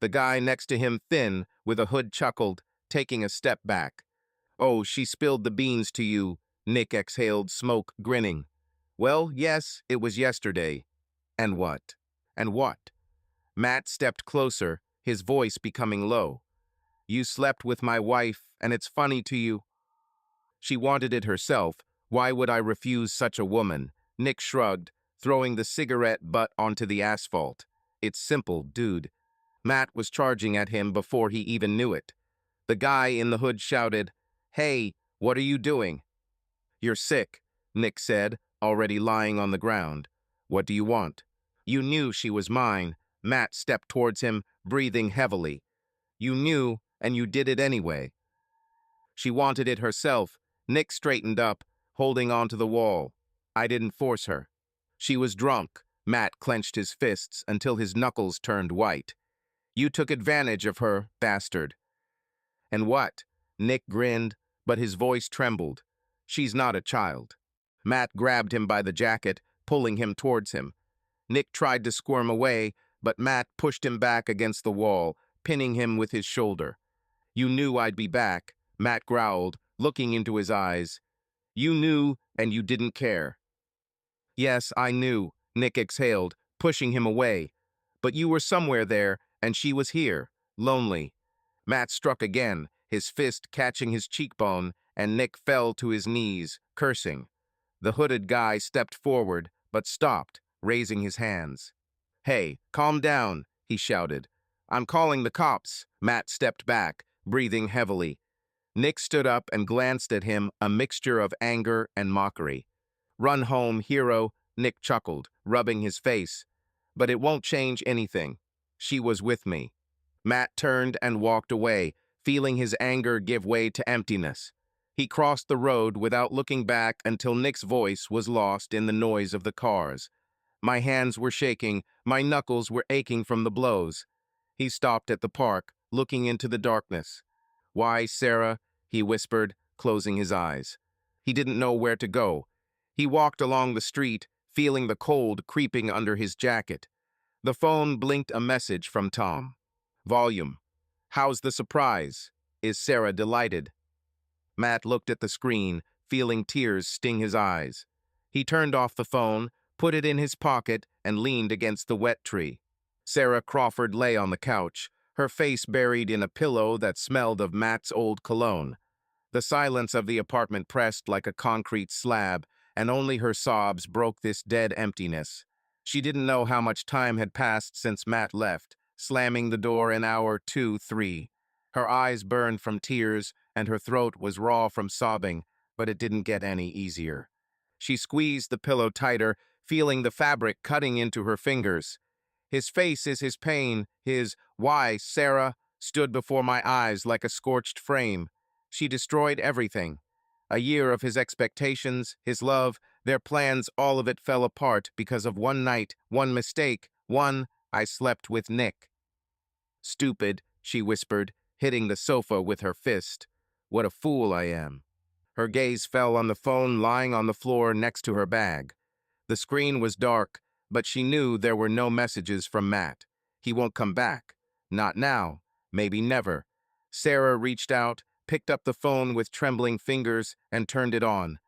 The guy next to him, thin, with a hood, chuckled, taking a step back. "Oh, she spilled the beans to you," Nick exhaled, smoke grinning. "Well, yes, it was yesterday." "And what?" "And what?" Matt stepped closer, his voice becoming low. "You slept with my wife, and it's funny to you." "She wanted it herself. Why would I refuse such a woman?" Nick shrugged, throwing the cigarette butt onto the asphalt. "It's simple, dude." Matt was charging at him before he even knew it. The guy in the hood shouted, "Hey, what are you doing?" "You're sick," Nick said, already lying on the ground. "What do you want?" "You knew she was mine." Matt stepped towards him, breathing heavily. "You knew, and you did it anyway." "She wanted it herself." Nick straightened up, holding onto the wall. "I didn't force her." "She was drunk." Matt clenched his fists until his knuckles turned white. "You took advantage of her, bastard." "And what?" Nick grinned, but his voice trembled. "She's not a child." Matt grabbed him by the jacket, pulling him towards him. Nick tried to squirm away, but Matt pushed him back against the wall, pinning him with his shoulder. "You knew I'd be back," Matt growled, looking into his eyes. "You knew, and you didn't care." "Yes, I knew," Nick exhaled, pushing him away. "But you were somewhere there, and she was here, lonely." Matt struck again, his fist catching his cheekbone, and Nick fell to his knees, cursing. The hooded guy stepped forward, but stopped, raising his hands. "Hey, calm down," he shouted. "I'm calling the cops." Matt stepped back, breathing heavily. Nick stood up and glanced at him, a mixture of anger and mockery. "Run home, hero," Nick chuckled, rubbing his face. "But it won't change anything. She was with me." Matt turned and walked away, feeling his anger give way to emptiness. He crossed the road without looking back until Nick's voice was lost in the noise of the cars. My hands were shaking, my knuckles were aching from the blows. He stopped at the park, looking into the darkness. "Why, Sarah?" he whispered, closing his eyes. He didn't know where to go. He walked along the street, feeling the cold creeping under his jacket. The phone blinked a message from Tom. Volume. "How's the surprise? Is Sarah delighted?" Matt looked at the screen, feeling tears sting his eyes. He turned off the phone, put it in his pocket, and leaned against the wet tree. Sarah Crawford lay on the couch, her face buried in a pillow that smelled of Matt's old cologne. The silence of the apartment pressed like a concrete slab, and only her sobs broke this dead emptiness. She didn't know how much time had passed since Matt left, slamming the door an hour, 2, 3. Her eyes burned from tears, and her throat was raw from sobbing, but it didn't get any easier. She squeezed the pillow tighter, feeling the fabric cutting into her fingers. His face is his pain, his "Why, Sarah?" stood before my eyes like a scorched frame. She destroyed everything. A year of his expectations, his love, their plans, all of it fell apart because of one night, one mistake, I slept with Nick. "Stupid," she whispered, hitting the sofa with her fist. "What a fool I am." Her gaze fell on the phone lying on the floor next to her bag. The screen was dark, but she knew there were no messages from Matt. He won't come back. Not now. Maybe never. Sarah reached out, picked up the phone with trembling fingers, and turned it on.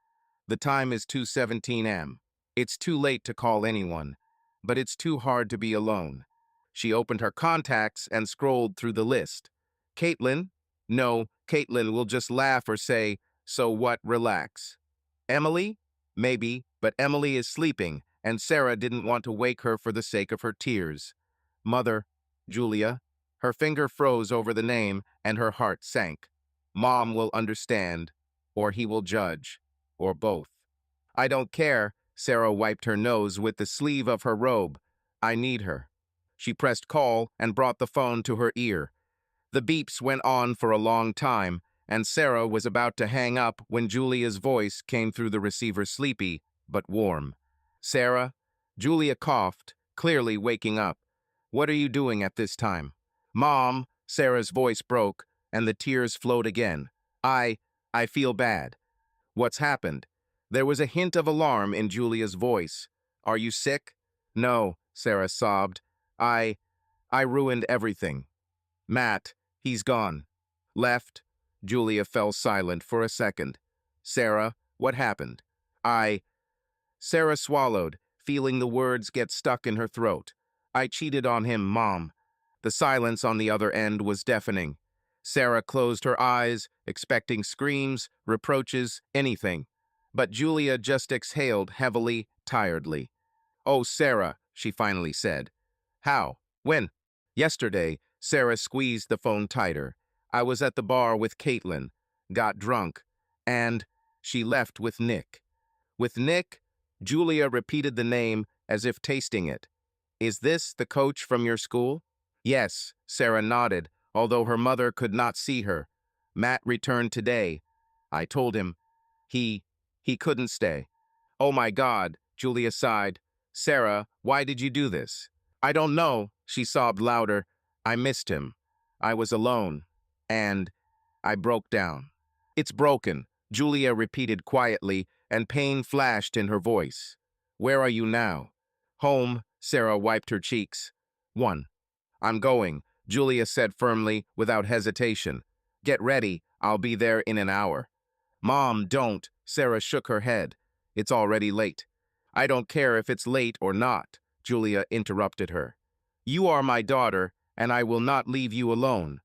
The time is 2:17 am. It's too late to call anyone, but it's too hard to be alone. She opened her contacts and scrolled through the list. Caitlin? No, Caitlin will just laugh or say, "So what, relax." Emily? Maybe, but Emily is sleeping, and Sarah didn't want to wake her for the sake of her tears. Mother, Julia. Her finger froze over the name, and her heart sank. Mom will understand, or he will judge, or both. I don't care. Sarah wiped her nose with the sleeve of her robe. I need her. She pressed call and brought the phone to her ear. The beeps went on for a long time, and Sarah was about to hang up when Julia's voice came through the receiver, sleepy but warm. "Sarah?" Julia coughed, clearly waking up. "What are you doing at this time?" "Mom," Sarah's voice broke, and the tears flowed again. I feel bad." "What's happened?" There was a hint of alarm in Julia's voice. "Are you sick?" "No," Sarah sobbed. I ruined everything. Matt, he's gone." "Left?" Julia fell silent for a second. "Sarah, what happened?" Sarah swallowed, feeling the words get stuck in her throat. "I cheated on him, Mom." The silence on the other end was deafening. Sarah closed her eyes, expecting screams, reproaches, anything. But Julia just exhaled heavily, tiredly. "Oh, Sarah," she finally said. "How? When?" "Yesterday." Sarah squeezed the phone tighter. "I was at the bar with Caitlin, got drunk, and she left with Nick." "With Nick?" Julia repeated the name as if tasting it. "Is this the coach from your school?" "Yes," Sarah nodded, although her mother could not see her. "Matt returned today. I told him. He couldn't stay." "Oh my God," Julia sighed. "Sarah, why did you do this?" "I don't know," she sobbed louder. "I missed him. I was alone. And I broke down." "It's broken," Julia repeated quietly, and pain flashed in her voice. "Where are you now?" "Home," Sarah wiped her cheeks. "I'm going," Julia said firmly, without hesitation. "Get ready, I'll be there in an hour." "Mom, don't," Sarah shook her head. "It's already late." "I don't care if it's late or not," Julia interrupted her. "You are my daughter, and I will not leave you alone."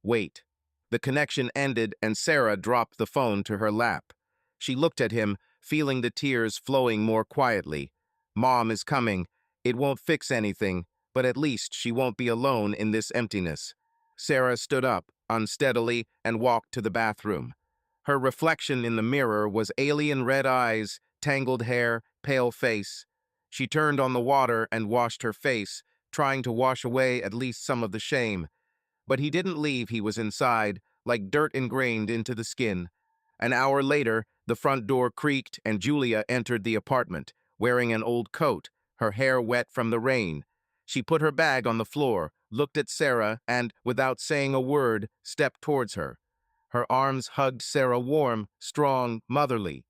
Wait. The connection ended and Sarah dropped the phone to her lap. She looked at him, feeling the tears flowing more quietly. Mom is coming. It won't fix anything, but at least she won't be alone in this emptiness. Sarah stood up, unsteadily, and walked to the bathroom. Her reflection in the mirror was alien red eyes, tangled hair, pale face. She turned on the water and washed her face, trying to wash away at least some of the shame. But he didn't leave. He was inside, like dirt ingrained into the skin. An hour later, the front door creaked and Julia entered the apartment, wearing an old coat, her hair wet from the rain. She put her bag on the floor, looked at Sarah, and, without saying a word, stepped towards her. Her arms hugged Sarah warm, strong, motherly.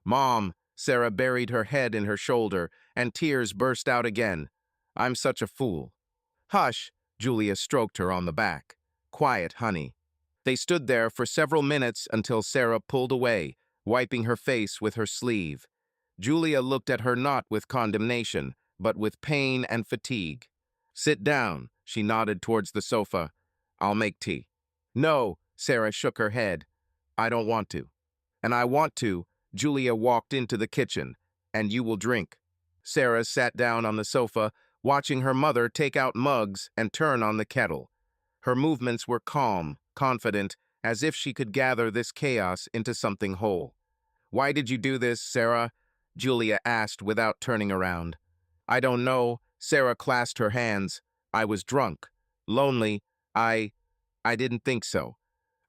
Mom, Sarah buried her head in her shoulder, and tears burst out again. I'm such a fool. Hush, Julia stroked her on the back. Quiet, honey. They stood there for several minutes until Sarah pulled away, wiping her face with her sleeve. Julia looked at her not with condemnation, but with pain and fatigue. Sit down, she nodded towards the sofa. I'll make tea. No, Sarah shook her head. I don't want to. And I want to, Julia walked into the kitchen. And you will drink. Sarah sat down on the sofa, watching her mother take out mugs and turn on the kettle. Her movements were calm, confident, as if she could gather this chaos into something whole. Why did you do this, Sarah? Julia asked without turning around. I don't know. Sarah clasped her hands. I was drunk. Lonely. I didn't think so.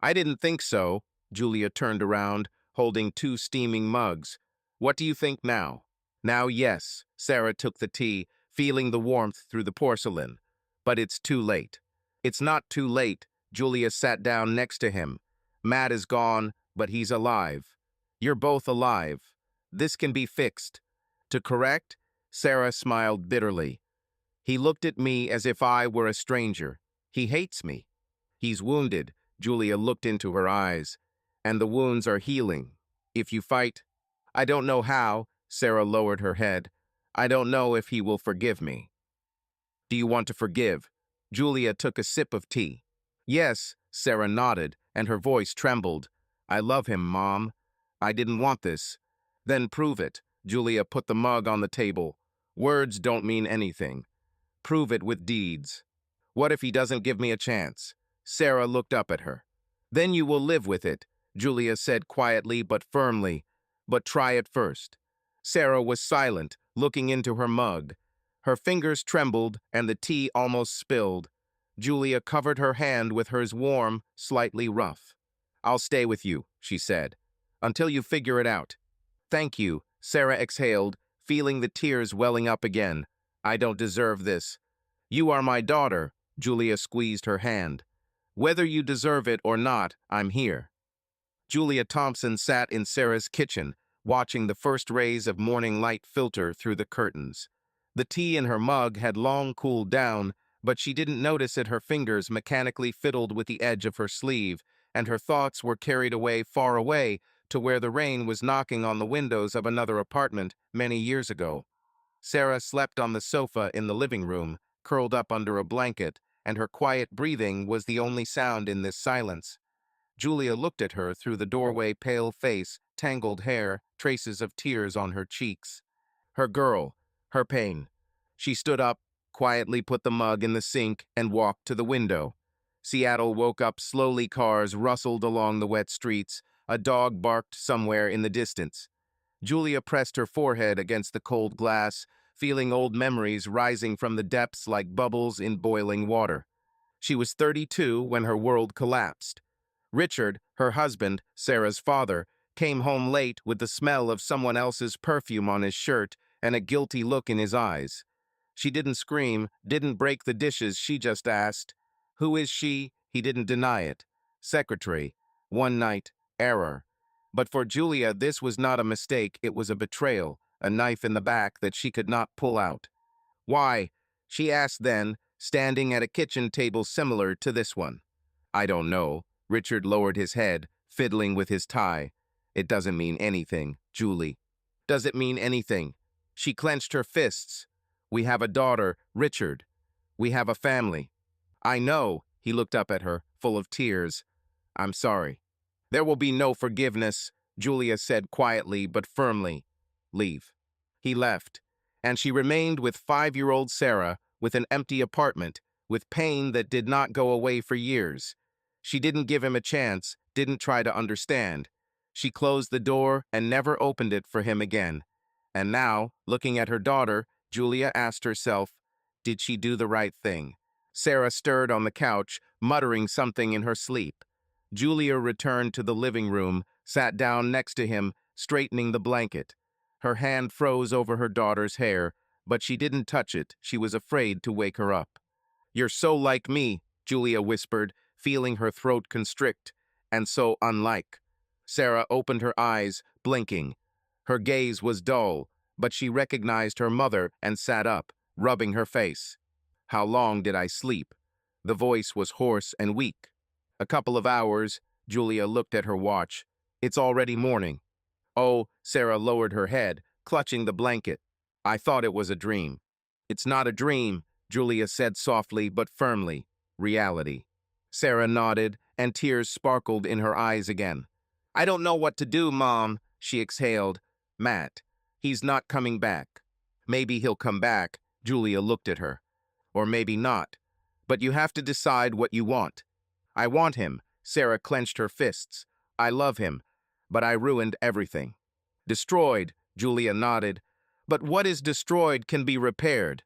I didn't think so. Julia turned around, holding two steaming mugs. What do you think now? Now, yes. Sarah took the tea, feeling the warmth through the porcelain. But it's too late. It's not too late. Julia sat down next to him. Matt is gone, but he's alive. You're both alive. This can be fixed. To correct? Sarah smiled bitterly. He looked at me as if I were a stranger. He hates me. He's wounded. Julia looked into her eyes. And the wounds are healing. If you fight, I don't know how. Sarah lowered her head. I don't know if he will forgive me. Do you want to forgive? Julia took a sip of tea. Yes, Sarah nodded, and her voice trembled. I love him, Mom. I didn't want this. Then prove it. Julia put the mug on the table. Words don't mean anything. Prove it with deeds. What if he doesn't give me a chance? Sarah looked up at her. Then you will live with it, Julia said quietly but firmly. But try it first. Sarah was silent, looking into her mug. Her fingers trembled and the tea almost spilled. Julia covered her hand with hers warm, slightly rough. I'll stay with you, she said, until you figure it out. Thank you, Sarah exhaled, feeling the tears welling up again. I don't deserve this. You are my daughter, Julia squeezed her hand. Whether you deserve it or not, I'm here. Julia Thompson sat in Sarah's kitchen, watching the first rays of morning light filter through the curtains. The tea in her mug had long cooled down, but she didn't notice it. Her fingers mechanically fiddled with the edge of her sleeve, and her thoughts were carried away far away to where the rain was knocking on the windows of another apartment many years ago. Sarah slept on the sofa in the living room, curled up under a blanket, and her quiet breathing was the only sound in this silence. Julia looked at her through the doorway, pale face, tangled hair, traces of tears on her cheeks. Her girl, her pain. She stood up, quietly put the mug in the sink, and walked to the window. Seattle woke up slowly. Cars rustled along the wet streets. A dog barked somewhere in the distance. Julia pressed her forehead against the cold glass, feeling old memories rising from the depths like bubbles in boiling water. She was 32 when her world collapsed. Richard, her husband, Sarah's father, came home late with the smell of someone else's perfume on his shirt and a guilty look in his eyes. She didn't scream, didn't break the dishes, she just asked, "Who is she?" He didn't deny it. Secretary. One night. Error. But for Julia, this was not a mistake, it was a betrayal, a knife in the back that she could not pull out. Why? She asked then, standing at a kitchen table similar to this one. I don't know. Richard lowered his head, fiddling with his tie. It doesn't mean anything, Julie. Does it mean anything? She clenched her fists. We have a daughter, Richard. We have a family. I know, He looked up at her, full of tears. "I'm sorry." "There will be no forgiveness," Julia said quietly but firmly. "Leave." He left, and she remained with 5-year-old Sarah, with an empty apartment, with pain that did not go away for years. She didn't give him a chance, didn't try to understand. She closed the door and never opened it for him again. And now, looking at her daughter, Julia asked herself, did she do the right thing? Sarah stirred on the couch, muttering something in her sleep. Julia returned to the living room, sat down next to him, straightening the blanket. Her hand froze over her daughter's hair, but she didn't touch it. She was afraid to wake her up. "You're so like me," Julia whispered, feeling her throat constrict, "and so unlike." Sarah opened her eyes, blinking. Her gaze was dull, but she recognized her mother and sat up, rubbing her face. "How long did I sleep?" The voice was hoarse and weak. "A couple of hours." Julia looked at her watch. "It's already morning." "Oh," Sarah lowered her head, clutching the blanket. "I thought it was a dream." "It's not a dream," Julia said softly but firmly. "Reality." Sarah nodded, and tears sparkled in her eyes again. "I don't know what to do, Mom," she exhaled. "Matt, he's not coming back." "Maybe he'll come back," Julia looked at her. "Or maybe not. But you have to decide what you want." "I want him." Sarah clenched her fists. "I love him. But I ruined everything." "Destroyed," Julia nodded. "But what is destroyed can be repaired."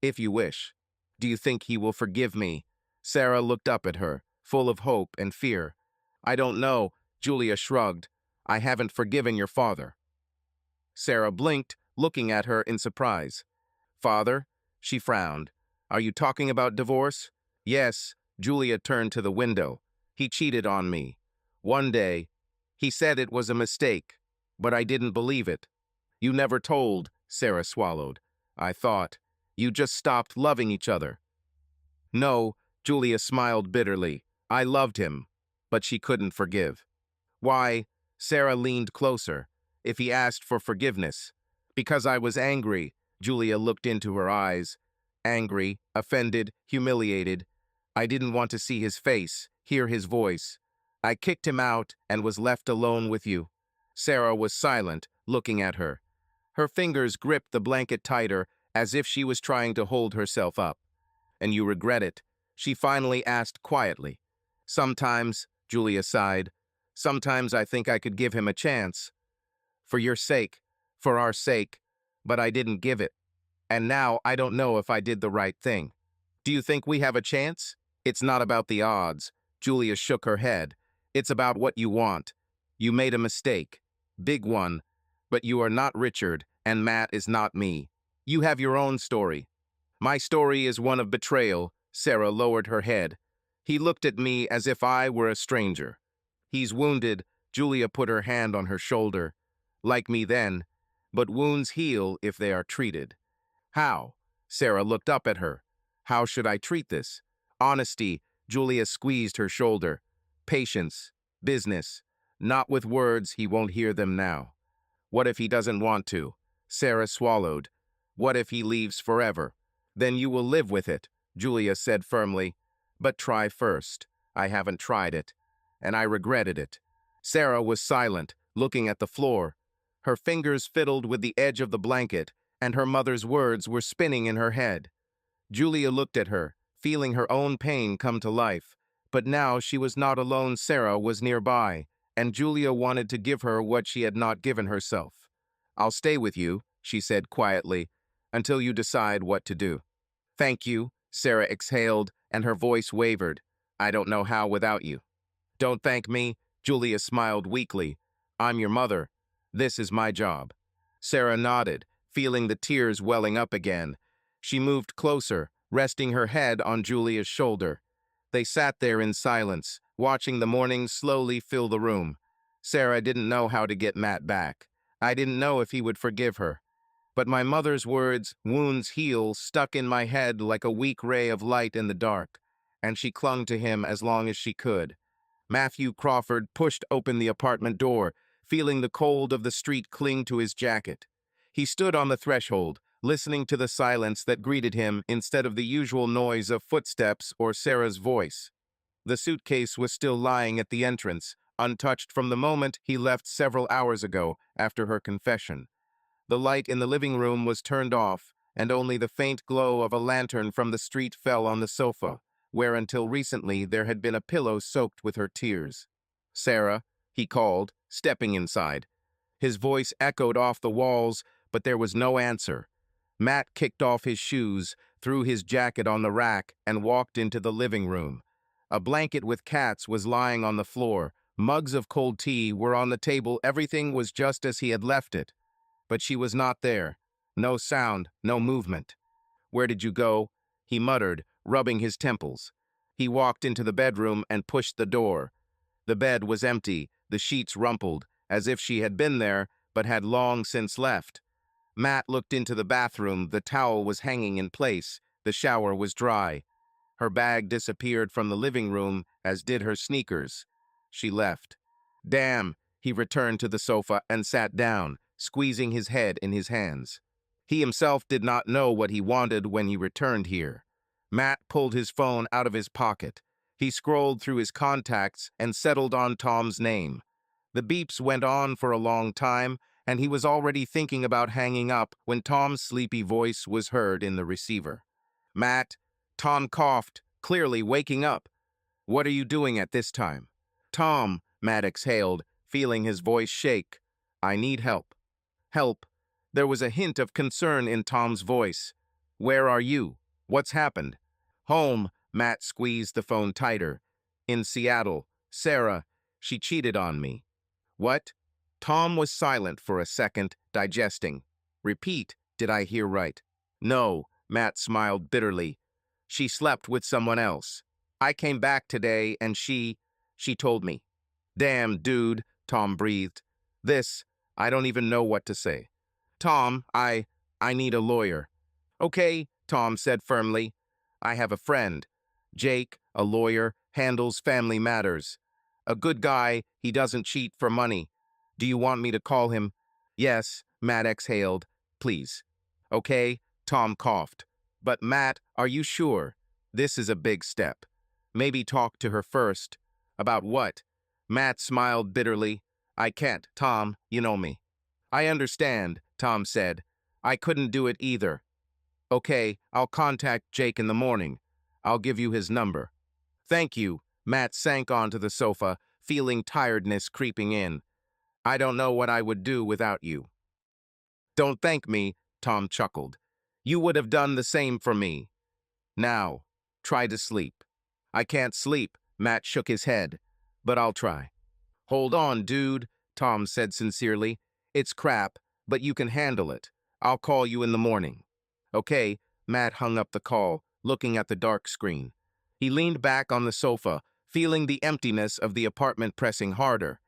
"If you wish." "Do you think he will forgive me?" Sarah looked up at her, full of hope and fear. "I don't know," Julia shrugged. "I haven't forgiven your father." Sarah blinked, looking at her in surprise. "Father?" She frowned. "Are you talking about divorce?" "Yes." Julia turned to the window. "He cheated on me. One day. He said it was a mistake, but I didn't believe it." "You never told," Sarah swallowed. "I thought. You just stopped loving each other." "No," Julia smiled bitterly. "I loved him." But she couldn't forgive. "Why?" Sarah leaned closer. "If he asked for forgiveness." "Because I was angry." Julia looked into her eyes. "Angry, offended, humiliated. I didn't want to see his face, hear his voice. I kicked him out and was left alone with you." Sarah was silent, looking at her. Her fingers gripped the blanket tighter, as if she was trying to hold herself up. "And you regret it?" she finally asked quietly. "Sometimes," Julia sighed. "Sometimes I think I could give him a chance. For your sake, for our sake, but I didn't give it. And now I don't know if I did the right thing." "Do you think we have a chance?" "It's not about the odds." Julia shook her head. "It's about what you want. You made a mistake. Big one. But you are not Richard, and Matt is not me. You have your own story. My story is one of betrayal." Sarah lowered her head. "He looked at me as if I were a stranger. He's wounded." Julia put her hand on her shoulder. "Like me then. But wounds heal if they are treated." "How?" Sarah looked up at her. "How should I treat this?" "Honesty." Julia squeezed her shoulder. "Patience. Business. Not with words, he won't hear them now." "What if he doesn't want to?" Sarah swallowed. "What if he leaves forever?" "Then you will live with it," Julia said firmly. "But try first." "I haven't tried it, and I regretted it." Sarah was silent, looking at the floor. Her fingers fiddled with the edge of the blanket, and her mother's words were spinning in her head. Julia looked at her, feeling her own pain come to life. But now she was not alone. Sarah was nearby, and Julia wanted to give her what she had not given herself. "I'll stay with you," she said quietly, "until you decide what to do." "Thank you," Sarah exhaled, and her voice wavered. "I don't know how without you." "Don't thank me," Julia smiled weakly. "I'm your mother. This is my job." Sarah nodded, feeling the tears welling up again. She moved closer, resting her head on Julia's shoulder. They sat there in silence, watching the morning slowly fill the room. Sarah didn't know how to get Matt back. I didn't know if he would forgive her. But my mother's words, "wounds heal," stuck in my head like a weak ray of light in the dark, and she clung to him as long as she could. Matthew Crawford pushed open the apartment door, feeling the cold of the street cling to his jacket. He stood on the threshold, listening to the silence that greeted him instead of the usual noise of footsteps or Sarah's voice. The suitcase was still lying at the entrance, untouched from the moment he left several hours ago after her confession. The light in the living room was turned off, and only the faint glow of a lantern from the street fell on the sofa, where until recently there had been a pillow soaked with her tears. "Sarah," he called, stepping inside. His voice echoed off the walls, but there was no answer. Matt kicked off his shoes, threw his jacket on the rack, and walked into the living room. A blanket with cats was lying on the floor. Mugs of cold tea were on the table. Everything was just as he had left it. But she was not there. No sound, no movement. "Where did you go?" he muttered, rubbing his temples. He walked into the bedroom and pushed the door. The bed was empty, the sheets rumpled, as if she had been there, but had long since left. Matt looked into the bathroom. The towel was hanging in place. The shower was dry. Her bag disappeared from the living room, as did her sneakers. She left. "Damn," he returned to the sofa and sat down, squeezing his head in his hands. He himself did not know what he wanted when he returned here. Matt pulled his phone out of his pocket. He scrolled through his contacts and settled on Tom's name. The beeps went on for a long time, and he was already thinking about hanging up when Tom's sleepy voice was heard in the receiver. "Matt," Tom coughed, clearly waking up. "What are you doing at this time?" "Tom," Matt exhaled, feeling his voice shake. "I need help." "Help?" There was a hint of concern in Tom's voice. "Where are you? What's happened?" "Home," Matt squeezed the phone tighter. "In Seattle. Sarah, she cheated on me." "What?" Tom was silent for a second, digesting. "Repeat, did I hear right?" "No," Matt smiled bitterly. "She slept with someone else. I came back today and she told me." "Damn, dude," Tom breathed. I don't even know what to say." "Tom, I need a lawyer." "Okay," Tom said firmly. "I have a friend. Jake, a lawyer, handles family matters. A good guy, he doesn't cheat for money. Do you want me to call him?" "Yes," Matt exhaled. "Please." "Okay," Tom coughed. "But Matt, are you sure? This is a big step. Maybe talk to her first." "About what?" Matt smiled bitterly. "I can't, Tom, you know me." "I understand," Tom said. "I couldn't do it either." "Okay, I'll contact Jake in the morning. I'll give you his number." "Thank you." Matt sank onto the sofa, feeling tiredness creeping in. "I don't know what I would do without you." "Don't thank me," Tom chuckled. "You would have done the same for me. Now, try to sleep." "I can't sleep," Matt shook his head. "But I'll try." "Hold on, dude," Tom said sincerely. "It's crap, but you can handle it. I'll call you in the morning." "Okay." Matt hung up the call, looking at the dark screen. He leaned back on the sofa, feeling the emptiness of the apartment pressing harder.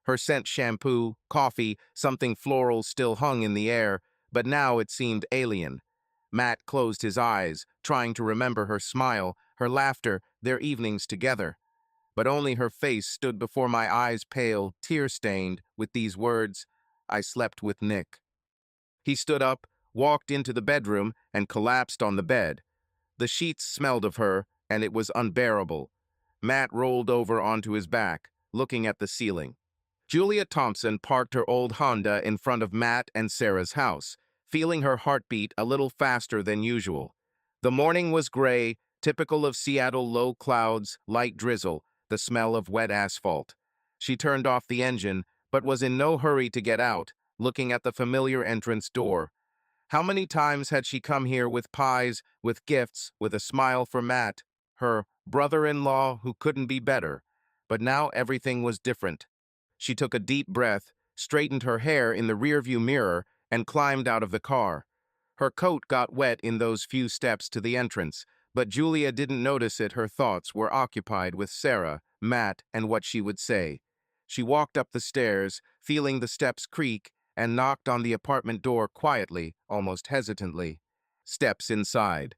Her scent shampoo, coffee, something floral still hung in the air, but now it seemed alien. Matt closed his eyes, trying to remember her smile, her laughter, their evenings together. But only her face stood before my eyes, pale, tear-stained, with these words, "I slept with Nick." He stood up, walked into the bedroom, and collapsed on the bed. The sheets smelled of her, and it was unbearable. Matt rolled over onto his back, looking at the ceiling. Julia Thompson parked her old Honda in front of Matt and Sarah's house, feeling her heartbeat a little faster than usual. The morning was gray, typical of Seattle: low clouds, light drizzle, the smell of wet asphalt. She turned off the engine, but was in no hurry to get out, looking at the familiar entrance door. How many times had she come here with pies, with gifts, with a smile for Matt, her brother-in-law who couldn't be better? But now everything was different. She took a deep breath, straightened her hair in the rearview mirror, and climbed out of the car. Her coat got wet in those few steps to the entrance, but Julia didn't notice it. Her thoughts were occupied with Sarah, Matt, and what she would say. She walked up the stairs, feeling the steps creak, and knocked on the apartment door quietly, almost hesitantly. Steps inside.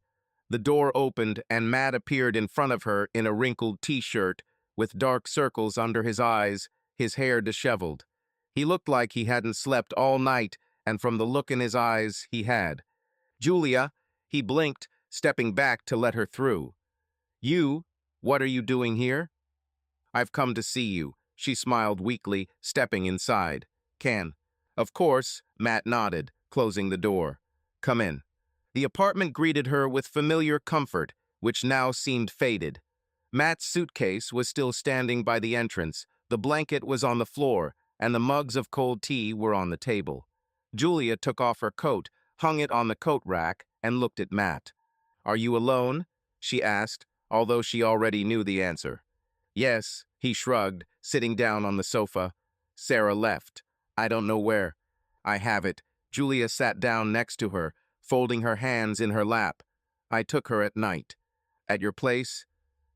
The door opened, and Matt appeared in front of her in a wrinkled t-shirt, with dark circles under his eyes, his hair disheveled. He looked like he hadn't slept all night, and from the look in his eyes, he had. "Julia," he blinked, stepping back to let her through. "You?" What are you doing here? I've come to see you, she smiled weakly, stepping inside. Can? Of course, Matt nodded, closing the door. Come in. The apartment greeted her with familiar comfort, which now seemed faded. Matt's suitcase was still standing by the entrance, the blanket was on the floor, and the mugs of cold tea were on the table. Julia took off her coat, hung it on the coat rack, and looked at Matt. Are you alone? She asked, although she already knew the answer. Yes, he shrugged, sitting down on the sofa. Sarah left. I don't know where. I have it. Julia sat down next to her, folding her hands in her lap. I took her at night. At your place?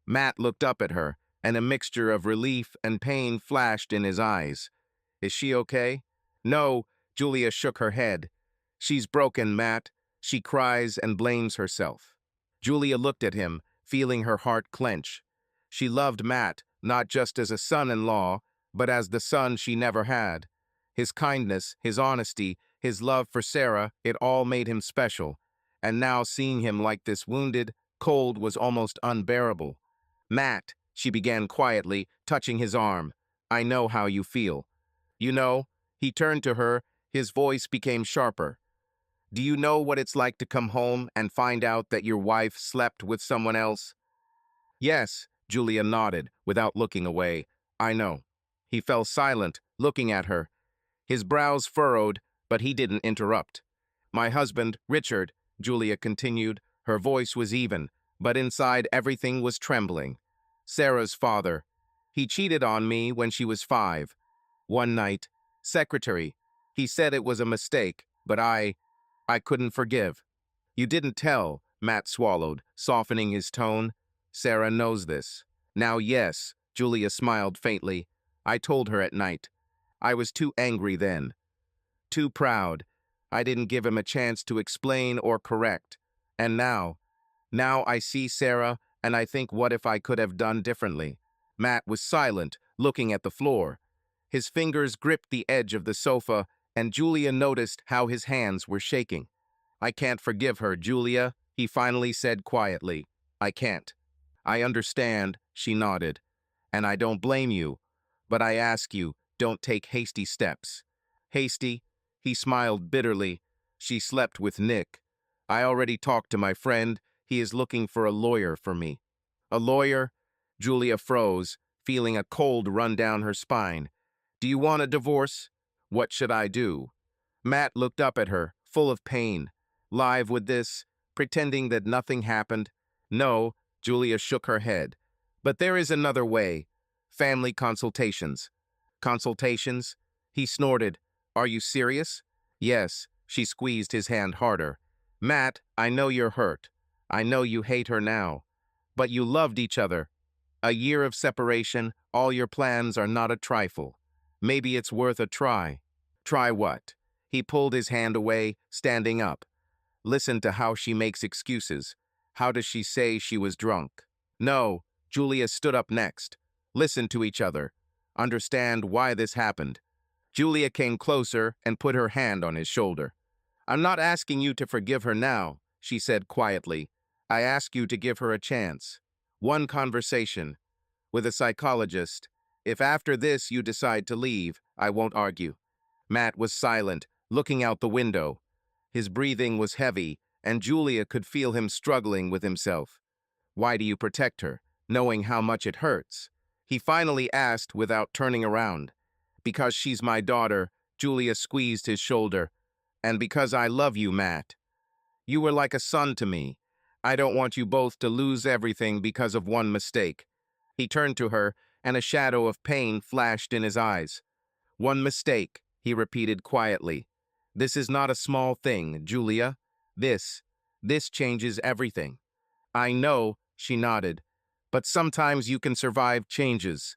Matt looked up at her, and a mixture of relief and pain flashed in his eyes. Is she okay? No, Julia shook her head. She's broken, Matt. She cries and blames herself. Julia looked at him, feeling her heart clench. She loved Matt, not just as a son-in-law, but as the son she never had. His kindness, his honesty, his love for Sarah, it all made him special. And now seeing him like this wounded, cold was almost unbearable. Matt, she began quietly, touching his arm. I know how you feel. You know, he turned to her, his voice became sharper. Do you know what it's like to come home and find out that your wife slept with someone else? Yes, Julia nodded, without looking away. I know. He fell silent, looking at her. His brows furrowed, but he didn't interrupt. My husband, Richard, Julia continued. Her voice was even, but inside everything was trembling. Sarah's father. He cheated on me when she was 5. One night, secretary. He said it was a mistake, but I couldn't forgive. You didn't tell, Matt swallowed, softening his tone. Sarah knows this. Now, yes, Julia smiled faintly. I told her at night. I was too angry then. Too proud. I didn't give him a chance to explain or correct. And now I see Sarah, and I think what if I could have done differently? Matt was silent, looking at the floor. His fingers gripped the edge of the sofa, and Julia noticed how his hands were shaking. I can't forgive her, Julia, he finally said quietly. I can't. I understand, she nodded. And I don't blame you. But I ask you, don't take hasty steps. Hasty? He smiled bitterly. She slept with Nick. I already talked to my friend. He is looking for a lawyer for me. A lawyer? Julia froze, feeling a cold run down her spine. Do you want a divorce? What should I do? Matt looked up at her, full of pain. Live with this, pretending that nothing happened. No, Julia shook her head. But there is another way. Family consultations. Consultations? He snorted. Are you serious? Yes, she squeezed his hand harder. Matt, I know you're hurt. I know you hate her now. But you loved each other. A year of separation, all your plans are not a trifle. Maybe it's worth a try. Try what? He pulled his hand away, standing up. Listen to how she makes excuses. How does she say she was drunk? No, Julia stood up next. Listen to each other. Understand why this happened. Julia came closer and put her hand on his shoulder. I'm not asking you to forgive her now, she said quietly. I ask you to give her a chance. One conversation. With a psychologist. If after this you decide to leave, I won't argue. Matt was silent, looking out the window. His breathing was heavy, and Julia could feel him struggling with himself. Why do you protect her, knowing how much it hurts? He finally asked without turning around. Because she's my daughter, Julia squeezed his shoulder. And because I love you, Matt. You were like a son to me. I don't want you both to lose everything because of one mistake. He turned to her, and a shadow of pain flashed in his eyes. One mistake, he repeated quietly. This is not a small thing, Julia. This changes everything. I know, she nodded, but sometimes you can survive changes.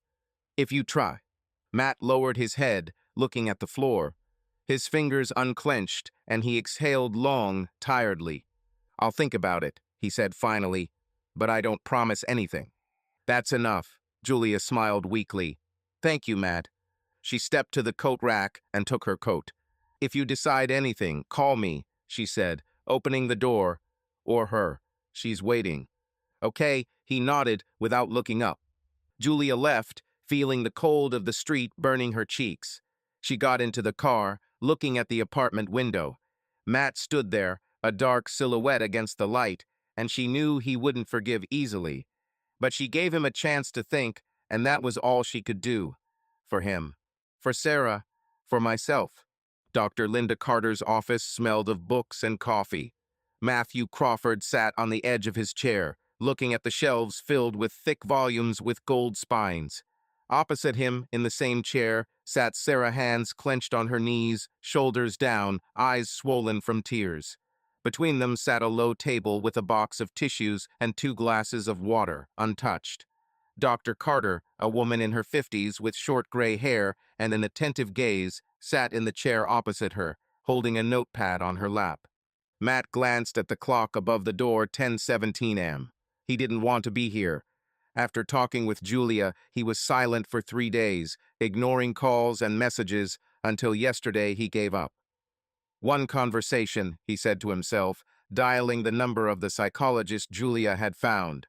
If you try. Matt lowered his head, looking at the floor. His fingers unclenched, and he exhaled long, tiredly. I'll think about it, he said finally, but I don't promise anything. That's enough, Julia smiled weakly. Thank you, Matt. She stepped to the coat rack and took her coat. If you decide anything, call me, she said, opening the door. Or her. She's waiting. Okay, He nodded without looking up. Julia left, feeling the cold of the street burning her cheeks. She got into the car, looking at the apartment window. Matt stood there, a dark silhouette against the light, and she knew he wouldn't forgive easily. But she gave him a chance to think, and that was all she could do. For him. For Sarah. For myself. Dr. Linda Carter's office smelled of books and coffee. Matthew Crawford sat on the edge of his chair, looking at the shelves filled with thick volumes with gold spines. Opposite him, in the same chair, sat Sarah, hands clenched on her knees, shoulders down, eyes swollen from tears. Between them sat a low table with a box of tissues and 2 glasses of water, untouched. Dr. Carter, a woman in her 50s with short gray hair and an attentive gaze, sat in the chair opposite her, holding a notepad on her lap. Matt glanced at the clock above the door, 10:17 am. He didn't want to be here. After talking with Julia, he was silent for 3 days, ignoring calls and messages until yesterday he gave up. One conversation, he said to himself, dialing the number of the psychologist Julia had found.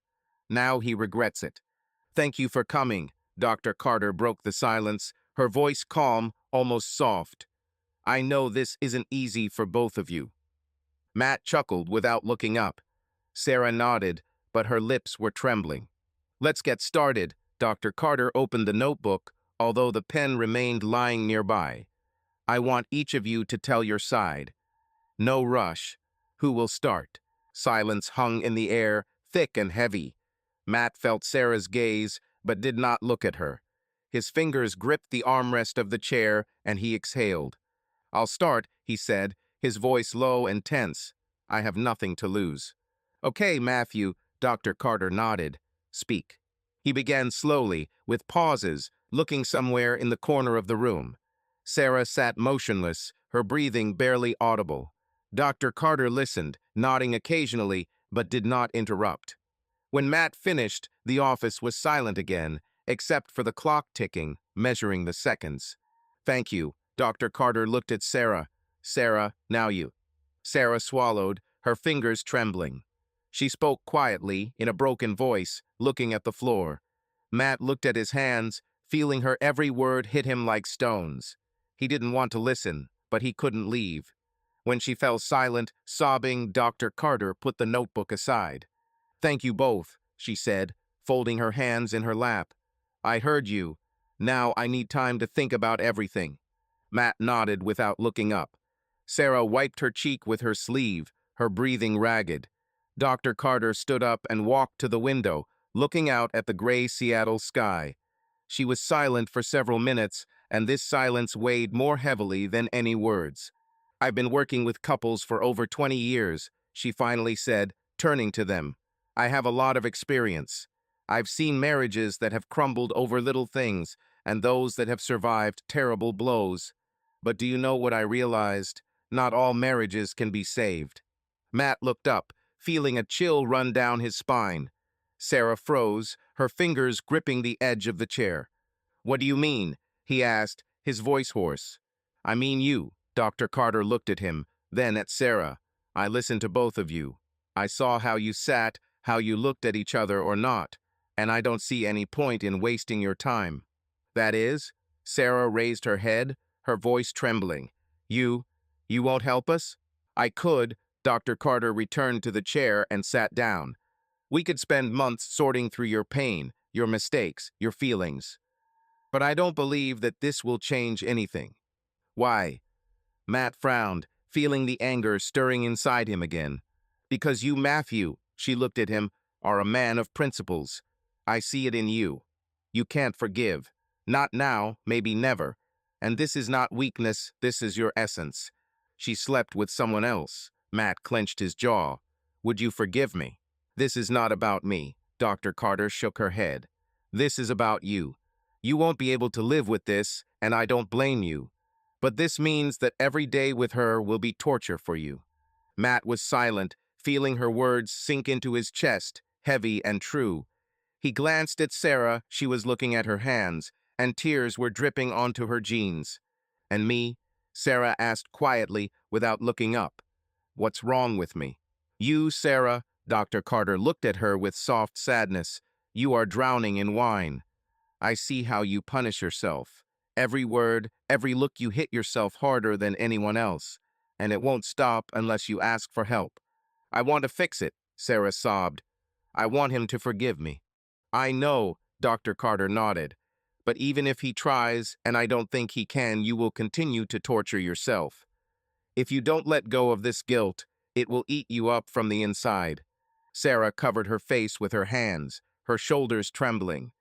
Now he regrets it. "Thank you for coming," Dr. Carter broke the silence, her voice calm, almost soft. "I know this isn't easy for both of you." Matt chuckled without looking up. Sarah nodded, but her lips were trembling. "Let's get started." Dr. Carter opened the notebook, although the pen remained lying nearby. "I want each of you to tell your side. No rush. Who will start?" Silence hung in the air, thick and heavy. Matt felt Sarah's gaze, but did not look at her. His fingers gripped the armrest of the chair, and he exhaled. "I'll start," he said, his voice low and tense. "I have nothing to lose." "Okay, Matthew," Dr. Carter nodded. "Speak." He began slowly, with pauses, looking somewhere in the corner of the room. Sarah sat motionless, her breathing barely audible. Dr. Carter listened, nodding occasionally, but did not interrupt. When Matt finished, the office was silent again, except for the clock ticking, measuring the seconds. "Thank you." Dr. Carter looked at Sarah. "Sarah, now you." Sarah swallowed, her fingers trembling. She spoke quietly, in a broken voice, looking at the floor. Matt looked at his hands, feeling her every word hit him like stones. He didn't want to listen, but he couldn't leave. When she fell silent, sobbing, Dr. Carter put the notebook aside. "Thank you both," she said, folding her hands in her lap. "I heard you. Now I need time to think about everything." Matt nodded without looking up. Sarah wiped her cheek with her sleeve, her breathing ragged. Dr. Carter stood up and walked to the window, looking out at the gray Seattle sky. She was silent for several minutes, and this silence weighed more heavily than any words. "I've been working with couples for over 20 years, she finally said, turning to them. "I have a lot of experience. I've seen marriages that have crumbled over little things, and those that have survived terrible blows. But do you know what I realized? Not all marriages can be saved." Matt looked up, feeling a chill run down his spine. Sarah froze, her fingers gripping the edge of the chair. "What do you mean?" he asked, his voice hoarse. "I mean you." Dr. Carter looked at him, then at Sarah. "I listened to both of you. I saw how you sat, how you looked at each other or not, and I don't see any point in wasting your time." "That is?" Sarah raised her head, her voice trembling. You won't help us?" "I could." Dr. Carter returned to the chair and sat down. "We could spend months sorting through your pain, your mistakes, your feelings. But I don't believe that this will change anything." "Why?" Matt frowned, feeling the anger stirring inside him again. "Because you, Matthew," she looked at him, "are a man of principles. I see it in you. You can't forgive. Not now, maybe never. And this is not weakness, this is your essence. She slept with someone else." Matt clenched his jaw. "Would you forgive me?" "This is not about me." Dr. Carter shook her head. "This is about you. You won't be able to live with this, and I don't blame you. But this means that every day with her will be torture for you." Matt was silent, feeling her words sink into his chest, heavy and true. He glanced at Sarah. She was looking at her hands, and tears were dripping onto her jeans. "And me?" Sarah asked quietly, without looking up. "What's wrong with me?" "You, Sarah," Dr. Carter looked at her with soft sadness. You are drowning in wine. I see how you punish yourself. Every word, every look you hit yourself harder than anyone else. And it won't stop unless you ask for help. I want to fix it, Sarah sobbed. I want him to forgive me. I know, Dr. Carter nodded. But even if he tries, and I don't think he can, you will continue to torture yourself. If you don't let go of this guilt, it will eat you up from the inside. Sarah covered her face with her hands, her shoulders trembling.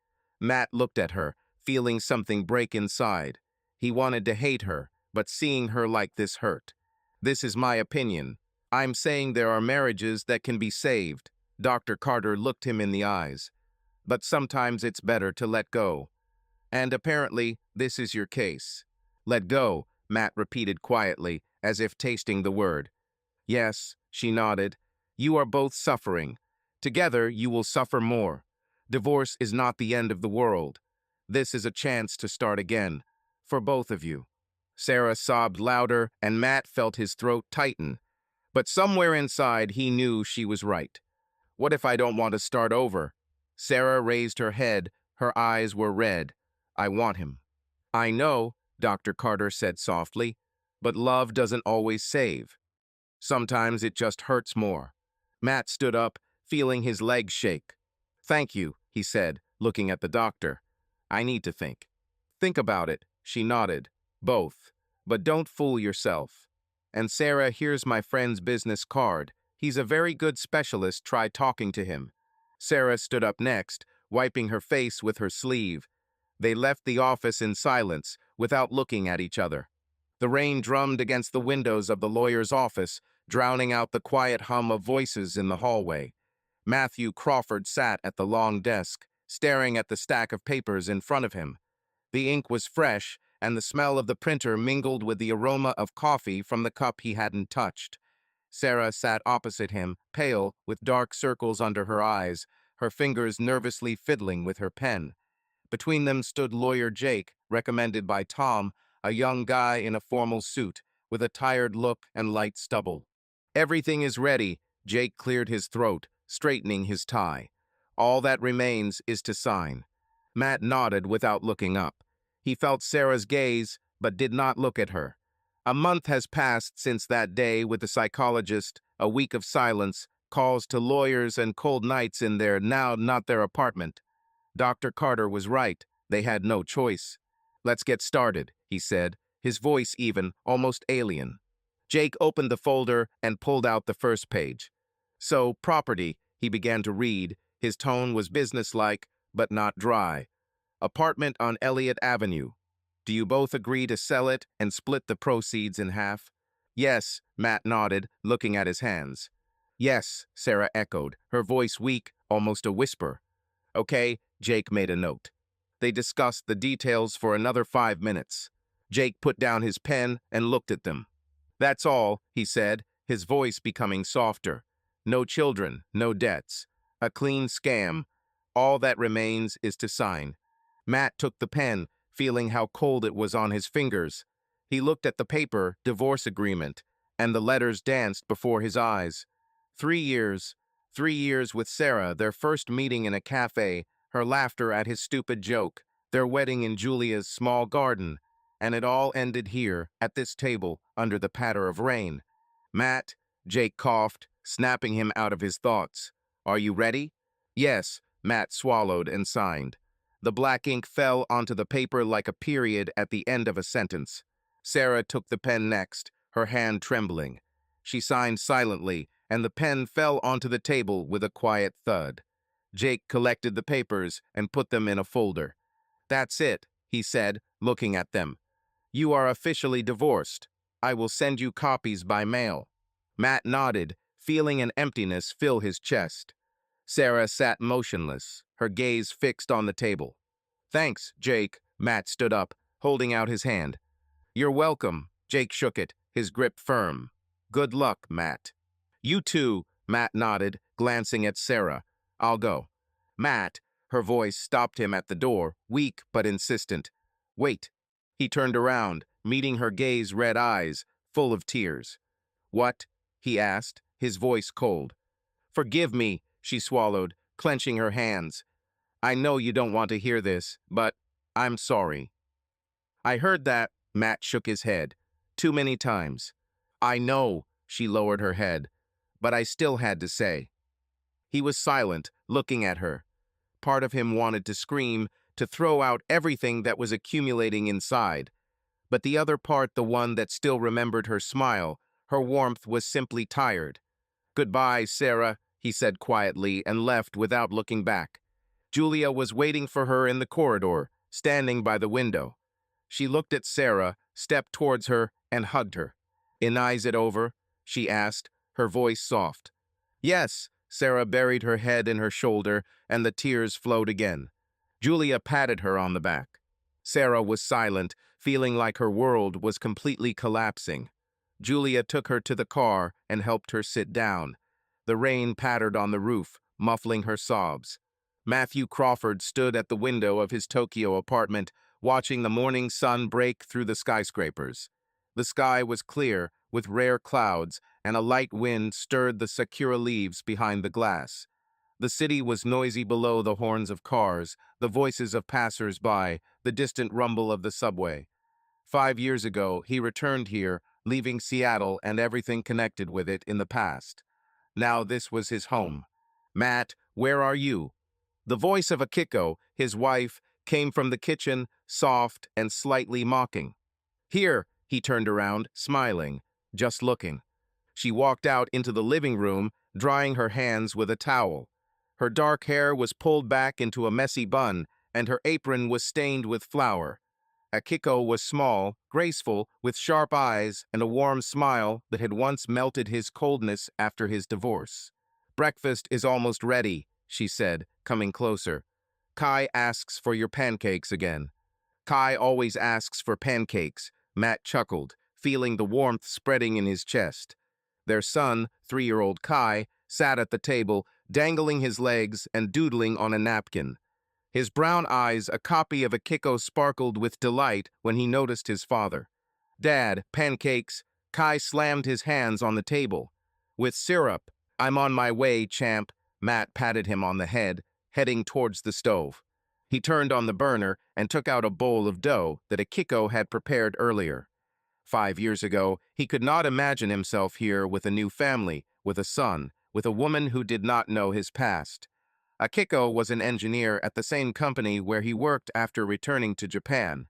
Matt looked at her, feeling something break inside. He wanted to hate her, but seeing her like this hurt. This is my opinion. I'm saying there are marriages that can be saved. Dr. Carter looked him in the eyes. But sometimes it's better to let go. And apparently, this is your case. Let go, Matt repeated quietly, as if tasting the word. Yes, she nodded. You are both suffering. Together, you will suffer more. Divorce is not the end of the world. This is a chance to start again. For both of you. Sarah sobbed louder, and Matt felt his throat tighten. But somewhere inside, he knew she was right. What if I don't want to start over? Sarah raised her head. Her eyes were red. I want him. I know, Dr. Carter said softly, but love doesn't always save. Sometimes it just hurts more. Matt stood up, feeling his legs shake. Thank you, he said, looking at the doctor. I need to think. Think about it, she nodded. Both. But don't fool yourself. And Sarah, here's my friend's business card. He's a very good specialist. Try talking to him. Sarah stood up next, wiping her face with her sleeve. They left the office in silence, without looking at each other. The rain drummed against the windows of the lawyer's office, drowning out the quiet hum of voices in the hallway. Matthew Crawford sat at the long desk, staring at the stack of papers in front of him. The ink was fresh, and the smell of the printer mingled with the aroma of coffee from the cup he hadn't touched. Sarah sat opposite him, pale, with dark circles under her eyes, her fingers nervously fiddling with her pen. Between them stood lawyer Jake, recommended by Tom, a young guy in a formal suit, with a tired look and light stubble. Everything is ready, Jake cleared his throat, straightening his tie. All that remains is to sign. Matt nodded without looking up. He felt Sarah's gaze, but did not look at her. A month has passed since that day with the psychologist, a week of silence, calls to lawyers and cold nights in their now not their apartment. Dr. Carter was right. They had no choice. Let's get started, he said, his voice even, almost alien. Jake opened the folder and pulled out the first page. So, property, he began to read. His tone was businesslike, but not dry. Apartment on Elliott Avenue. Do you both agree to sell it and split the proceeds in half? Yes, Matt nodded, looking at his hands. Yes, Sarah echoed, her voice weak, almost a whisper. Okay, Jake made a note. They discussed the details for another 5 minutes. Jake put down his pen and looked at them. That's all, he said, his voice becoming softer. No children, no debts. A clean scam. All that remains is to sign. Matt took the pen, feeling how cold it was on his fingers. He looked at the paper, divorce agreement, and the letters danced before his eyes. 3 years. 3 years with Sarah, their first meeting in a cafe, her laughter at his stupid joke, their wedding in Julia's small garden, and it all ended here, at this table, under the patter of rain. Matt, Jake coughed, snapping him out of his thoughts. Are you ready? Yes, Matt swallowed and signed. The black ink fell onto the paper like a period at the end of a sentence. Sarah took the pen next, her hand trembling. She signed silently, and the pen fell onto the table with a quiet thud. Jake collected the papers and put them in a folder. That's it, he said, looking at them. You are officially divorced. I will send you copies by mail. Matt nodded, feeling an emptiness fill his chest. Sarah sat motionless, her gaze fixed on the table. Thanks, Jake. Matt stood up, holding out his hand. You're welcome. Jake shook it, his grip firm. Good luck, Matt. You too, Matt nodded, glancing at Sarah. I'll go. Matt, her voice stopped him at the door, weak but insistent. Wait. He turned around, meeting her gaze-red eyes, full of tears. What? He asked, his voice cold. Forgive me, she swallowed, clenching her hands. I know you don't want to hear this, but I'm sorry. I heard that, Matt shook his head. Too many times. I know, she lowered her head, but I still had to say. He was silent, looking at her. Part of him wanted to scream, to throw out everything that was accumulating inside. But the other part, the one that still remembered her smile, her warmth, was simply tired. Goodbye, Sarah, he said quietly and left without looking back. Julia was waiting for her in the corridor, standing by the window. She looked at Sarah, stepped towards her, and hugged her. "Is it over?" she asked, her voice soft. "Yes," Sarah buried her head in her shoulder, and the tears flowed again. Julia patted her on the back. Sarah was silent, feeling like her world was completely collapsing. Julia took her to the car and helped her sit down. The rain pattered on the roof, muffling her sobs. Matthew Crawford stood at the window of his Tokyo apartment, watching the morning sun break through the skyscrapers. The sky was clear, with rare clouds, and a light wind stirred the sakura leaves behind the glass. The city was noisy below the horns of cars, the voices of passers-by, the distant rumble of the subway. 5 years ago, he returned here, leaving Seattle and everything connected with it in the past. Now this was his home. "Matt, where are you?" The voice of Akiko, his wife, came from the kitchen, soft and slightly mocking. "Here," he turned around, smiling, just looking. She walked out into the living room, drying her hands with a towel. Her dark hair was pulled back into a messy bun, and her apron was stained with flour. Akiko was small, graceful, with sharp eyes and a warm smile that had once melted his coldness after his divorce. "Breakfast is almost ready," she said, coming closer. "Kai asks for your pancakes again." "Kai always asks for pancakes," Matt chuckled, feeling the warmth spreading in his chest. Their son, 3-year-old Kai, sat at the table, dangling his legs and doodling on a napkin. His brown eyes, a copy of Akiko, sparkled with delight when he noticed his father. "Dad, pancakes." Kai slammed his hands on the table. "With syrup." "I'm on my way, champ." Matt patted him on the head, heading towards the stove. He turned on the burner and took out a bowl of dough that Akiko had prepared earlier. 5 years ago, he could not imagine himself here with a new family, with a son, with a woman who did not know his past. Akiko was an engineer at the same company where he worked after returning to Japan.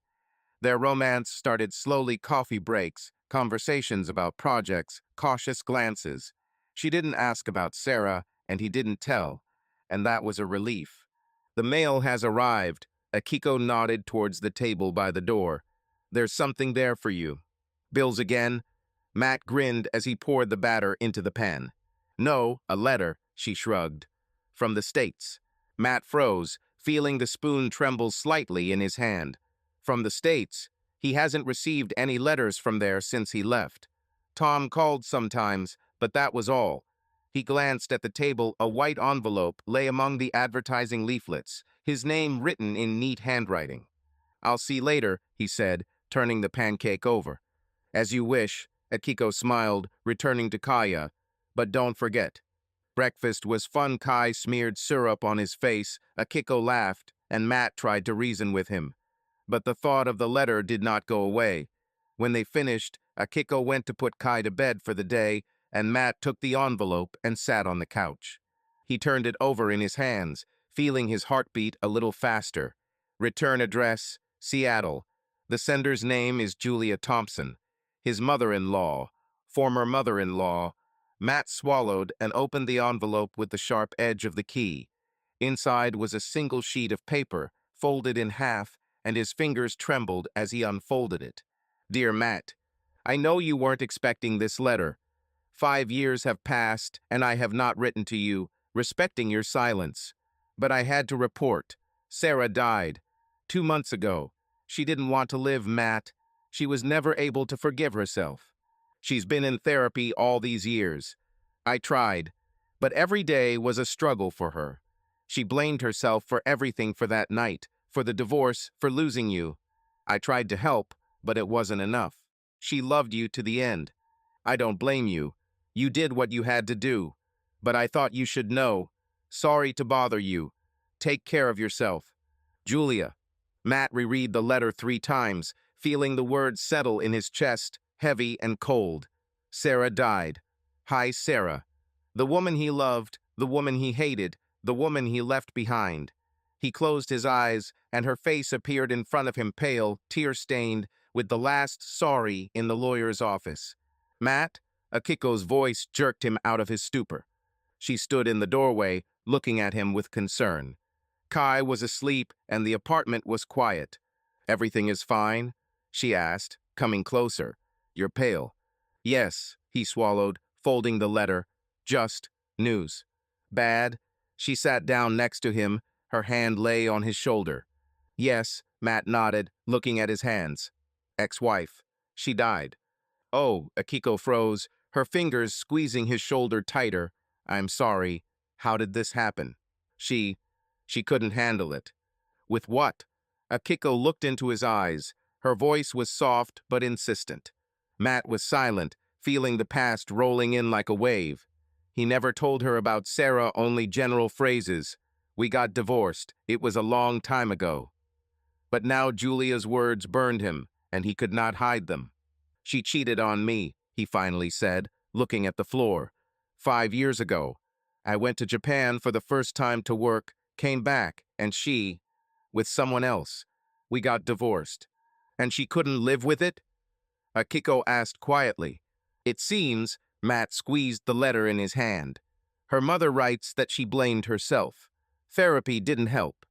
Their romance started slowly: coffee breaks, conversations about projects, cautious glances. She didn't ask about Sarah, and he didn't tell, and that was a relief. "The mail has arrived." Akiko nodded towards the table by the door. "There's something there for you." "Bills again?" Matt grinned as he poured the batter into the pan. "No, a letter," she shrugged. "From the States." Matt froze, feeling the spoon tremble slightly in his hand. "From the States? He hasn't received any letters from there since he left. Tom called sometimes, but that was all." He glanced at the table. A white envelope lay among the advertising leaflets, his name written in neat handwriting. "I'll see later," he said, turning the pancake over. "As you wish," Akiko smiled, returning to Kaya. "But don't forget." Breakfast was fun. Kai smeared syrup on his face. Akiko laughed, and Matt tried to reason with him. But the thought of the letter did not go away. When they finished, Akiko went to put Kai to bed for the day, and Matt took the envelope and sat on the couch. He turned it over in his hands, feeling his heartbeat a little faster. Return address, Seattle. The sender's name is Julia Thompson. His mother-in-law, former mother-in-law. Matt swallowed and opened the envelope with the sharp edge of the key. Inside was a single sheet of paper, folded in half, and his fingers trembled as he unfolded it. "Dear Matt, I know you weren't expecting this letter. 5 years have passed, and I have not written to you, respecting your silence. But I had to report. Sarah died 2 months ago. She didn't want to live, Matt. She was never able to forgive herself. She's been in therapy all these years. I tried, but every day was a struggle for her. She blamed herself for everything, for that night, for the divorce, for losing you. I tried to help, but it wasn't enough. She loved you to the end. I don't blame you. You did what you had to do. but I thought you should know. Sorry to bother you. Take care of yourself. Julia. Matt reread the letter 3 times, feeling the words settle in his chest, heavy and cold. Sarah died. Hi, Sarah. The woman he loved, the woman he hated, the woman he left behind. He closed his eyes, and her face appeared in front of him pale, tear-stained, with the last sorry in the lawyer's office. Matt? Akiko's voice jerked him out of his stupor. She stood in the doorway, looking at him with concern. Kai was asleep, and the apartment was quiet. Everything is fine? She asked, coming closer. You're pale. Yes, he swallowed, folding the letter. Just news. Bad? She sat down next to him. Her hand lay on his shoulder. Yes, Matt nodded, looking at his hands. Ex-wife. She died. Oh, Akiko froze, her fingers squeezing his shoulder tighter. I'm sorry. How did this happen? She couldn't handle it. With what? Akiko looked into his eyes. Her voice was soft but insistent. Matt was silent, feeling the past rolling in like a wave. He never told her about Sarah, only general phrases. We got divorced. It was a long time ago. But now Julia's words burned him, and he could not hide them. She cheated on me, he finally said, looking at the floor. 5 years ago. I went to Japan for the first time to work, came back, and she, with someone else. We got divorced. And she couldn't live with it? Akiko asked quietly. It seems, Matt squeezed the letter in his hand. Her mother writes that she blamed herself. Therapy didn't help.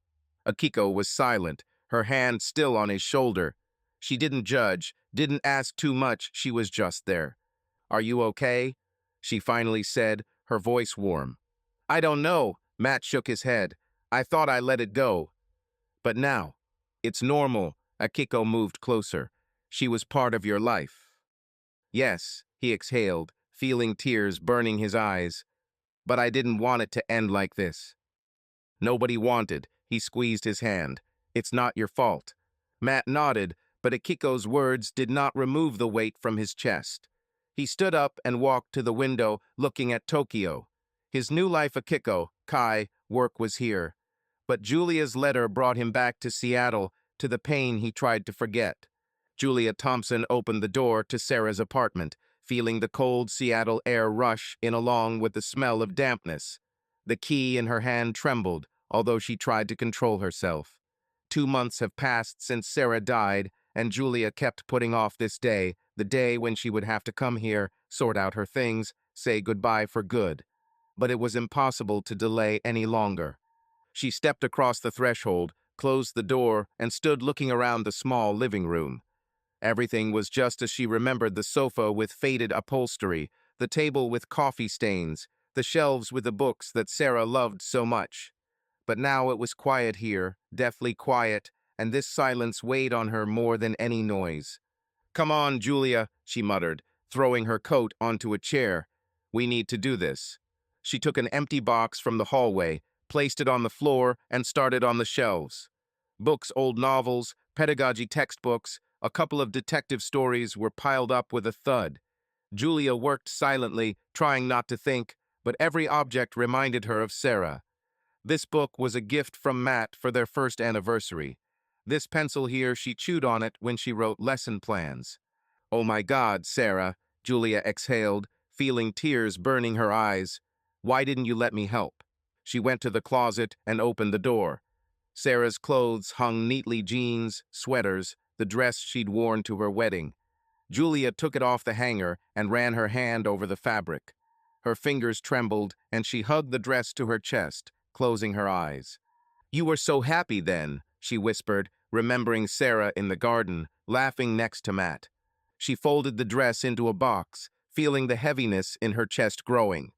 Akiko was silent, her hand still on his shoulder. She didn't judge, didn't ask too much, she was just there. Are you okay? She finally said, her voice warm. I don't know, Matt shook his head. I thought I let it go. But now, it's normal. Akiko moved closer. She was part of your life. Yes, he exhaled, feeling tears burning his eyes. But I didn't want it to end like this. Nobody wanted. He squeezed his hand. It's not your fault. Matt nodded, but Akiko's words did not remove the weight from his chest. He stood up and walked to the window, looking at Tokyo. His new life Akiko, Kai, work was here. But Julia's letter brought him back to Seattle, to the pain he tried to forget. Julia Thompson opened the door to Sarah's apartment, feeling the cold Seattle air rush in along with the smell of dampness. The key in her hand trembled, although she tried to control herself. 2 months have passed since Sarah died, and Julia kept putting off this day, the day when she would have to come here, sort out her things, say goodbye for good. But it was impossible to delay any longer. She stepped across the threshold, closed the door, and stood looking around the small living room. Everything was just as she remembered: the sofa with faded upholstery, the table with coffee stains, the shelves with the books that Sarah loved so much. But now it was quiet here, deathly quiet, and this silence weighed on her more than any noise. Come on, Julia, she muttered, throwing her coat onto a chair. We need to do this. She took an empty box from the hallway, placed it on the floor, and started on the shelves. Books, old novels, pedagogy textbooks, a couple of detective stories were piled up with a thud. Julia worked silently, trying not to think, but every object reminded her of Sarah. This book was a gift from Matt for their first anniversary. This pencil here, she chewed on it when she wrote lesson plans. Oh my God, Sarah, Julia exhaled, feeling tears burning her eyes. Why didn't you let me help? She went to the closet and opened the door. Sarah's clothes hung neatly: jeans, sweaters, the dress she'd worn to her wedding. Julia took it off the hanger and ran her hand over the fabric. Her fingers trembled, and she hugged the dress to her chest, closing her eyes. You were so happy then, she whispered, remembering Sarah in the garden, laughing next to Matt. She folded the dress into a box, feeling the heaviness in her chest growing.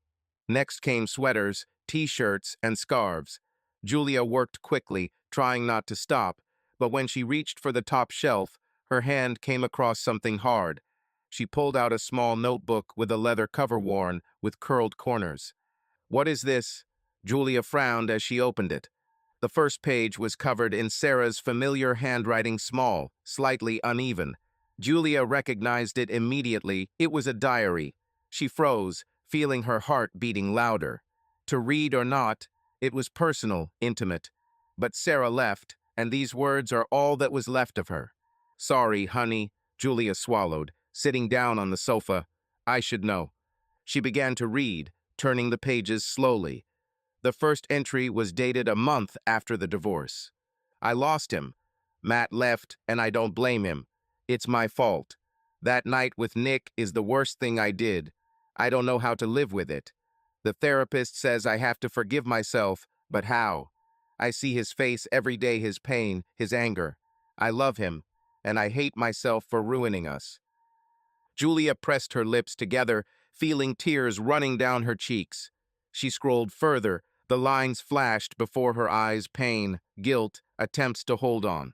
Next came sweaters, t-shirts, and scarves. Julia worked quickly, trying not to stop, but when she reached for the top shelf, her hand came across something hard. She pulled out a small notebook with a leather cover worn, with curled corners. What is this? Julia frowned as she opened it. The first page was covered in Sarah's familiar handwriting, small, slightly uneven. Julia recognized it immediately. It was a diary. She froze, feeling her heart beating louder. To read or not, it was personal, intimate. But Sarah left, and these words are all that was left of her. Sorry, honey, Julia swallowed, sitting down on the sofa. I should know. She began to read, turning the pages slowly. The first entry was dated a month after the divorce. I lost him. Matt left, and I don't blame him. It's my fault. That night with Nick is the worst thing I did. I don't know how to live with it. The therapist says I have to forgive myself, but how? I see his face every day, his pain, his anger. I love him, and I hate myself for ruining us. Julia pressed her lips together, feeling tears running down her cheeks. She scrolled further. The lines flashed before her eyes: pain, guilt, attempts to hold on.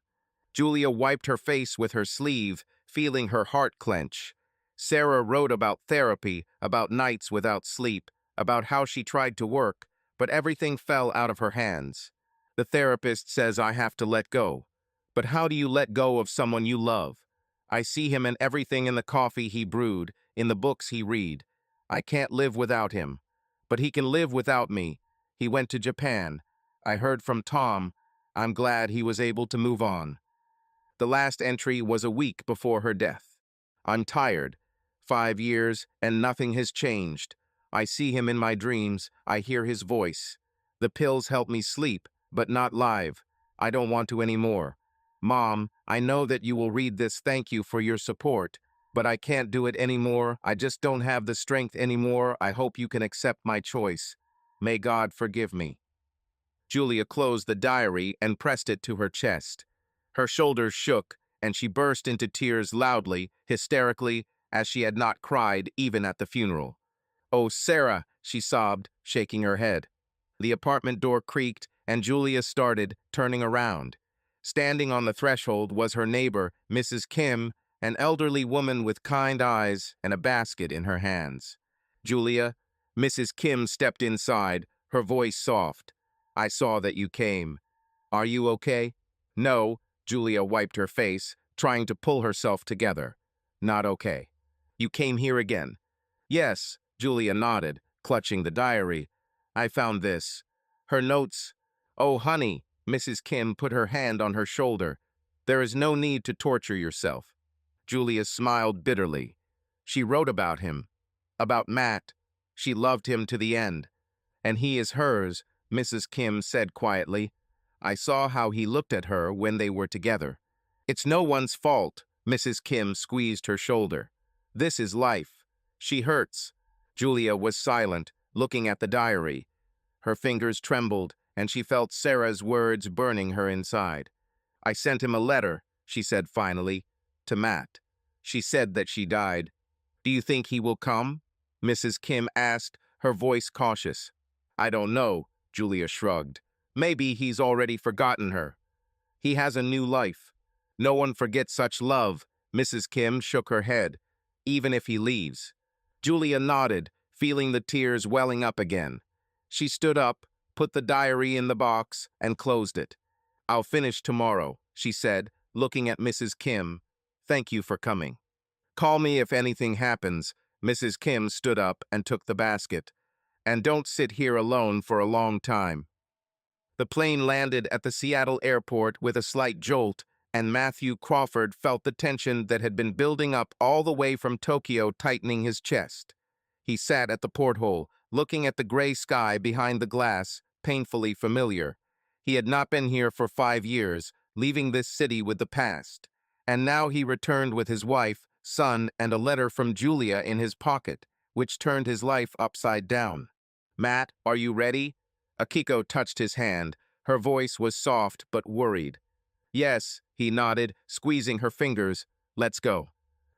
Julia wiped her face with her sleeve, feeling her heart clench. Sarah wrote about therapy, about nights without sleep, about how she tried to work, but everything fell out of her hands. The therapist says I have to let go. But how do you let go of someone you love? I see him in everything: in the coffee he brewed, in the books he read. I can't live without him. But he can live without me. He went to Japan. I heard from Tom. I'm glad he was able to move on. The last entry was a week before her death. I'm tired. 5 years, and nothing has changed. I see him in my dreams. I hear his voice. The pills help me sleep, but not live. I don't want to anymore. Mom, I know that you will read this. Thank you for your support. But I can't do it anymore. I just don't have the strength anymore. I hope you can accept my choice. May God forgive me. Julia closed the diary and pressed it to her chest. Her shoulders shook, and she burst into tears loudly, hysterically, as she had not cried even at the funeral. "Oh, Sarah," she sobbed, shaking her head. The apartment door creaked, and Julia started, turning around. Standing on the threshold was her neighbor, Mrs. Kim, an elderly woman with kind eyes and a basket in her hands. "Julia," Mrs. Kim stepped inside, her voice soft. "I saw that you came. Are you okay?" "No," Julia wiped her face, trying to pull herself together. "Not okay. You came here again?" "Yes," Julia nodded, clutching the diary. "I found this. Her notes." "Oh, honey," Mrs. Kim put her hand on her shoulder. "There is no need to torture yourself." Julia smiled bitterly. She wrote about him, about Matt. She loved him to the end. "And he is hers," Mrs. Kim said quietly. "I saw how he looked at her when they were together." "It's no one's fault," Mrs. Kim squeezed her shoulder. "This is life. She hurts." Julia was silent, looking at the diary. Her fingers trembled, and she felt Sarah's words burning her inside. "I sent him a letter," she said finally, "to Matt. She said that she died." "Do you think he will come?" Mrs. Kim asked, her voice cautious. "I don't know," Julia shrugged. "Maybe he's already forgotten her. He has a new life. No one forgets such love." Mrs. Kim shook her head. "Even if he leaves." Julia nodded, feeling the tears welling up again. She stood up, put the diary in the box, and closed it. "I'll finish tomorrow," she said, looking at Mrs. Kim. "Thank you for coming." "Call me if anything happens." Mrs. Kim stood up and took the basket. "And don't sit here alone for a long time." The plane landed at the Seattle airport with a slight jolt, and Matthew Crawford felt the tension that had been building up all the way from Tokyo tightening his chest. He sat at the porthole, looking at the gray sky behind the glass, painfully familiar. He had not been here for 5 years, leaving this city with the past. And now he returned with his wife, son, and a letter from Julia in his pocket, which turned his life upside down. "Matt, are you ready?" Akiko touched his hand. Her voice was soft but worried. "Yes," he nodded, squeezing her fingers. "Let's go."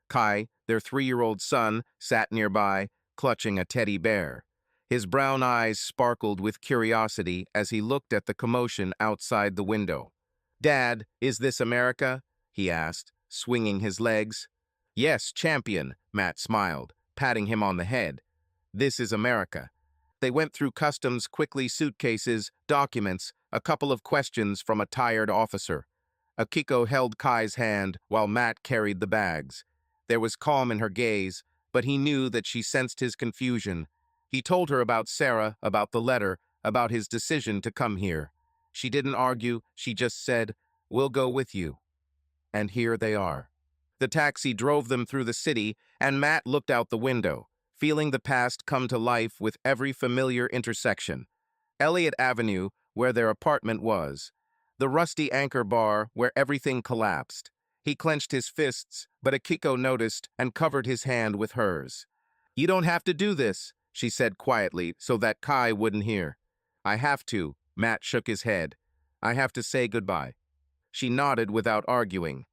Kai, their 3-year-old son, sat nearby, clutching a teddy bear. His brown eyes sparkled with curiosity as he looked at the commotion outside the window. "Dad, is this America?" he asked, swinging his legs. "Yes, champion," Matt smiled, patting him on the head. "This is America." They went through customs quickly: suitcases, documents, a couple of questions from a tired officer. Akiko held Kai's hand while Matt carried the bags. There was calm in her gaze, but he knew that she sensed his confusion. He told her about Sarah, about the letter, about his decision to come here. She didn't argue, she just said, "We'll go with you." And here they are. The taxi drove them through the city, and Matt looked out the window, feeling the past come to life with every familiar intersection. Elliott Avenue, where their apartment was. The rusty Anchor Bar, where everything collapsed. He clenched his fists, but Akiko noticed and covered his hand with hers. "You don't have to do this," she said quietly so that Kai wouldn't hear. "I have to," Matt shook his head. "I have to say goodbye." She nodded without arguing.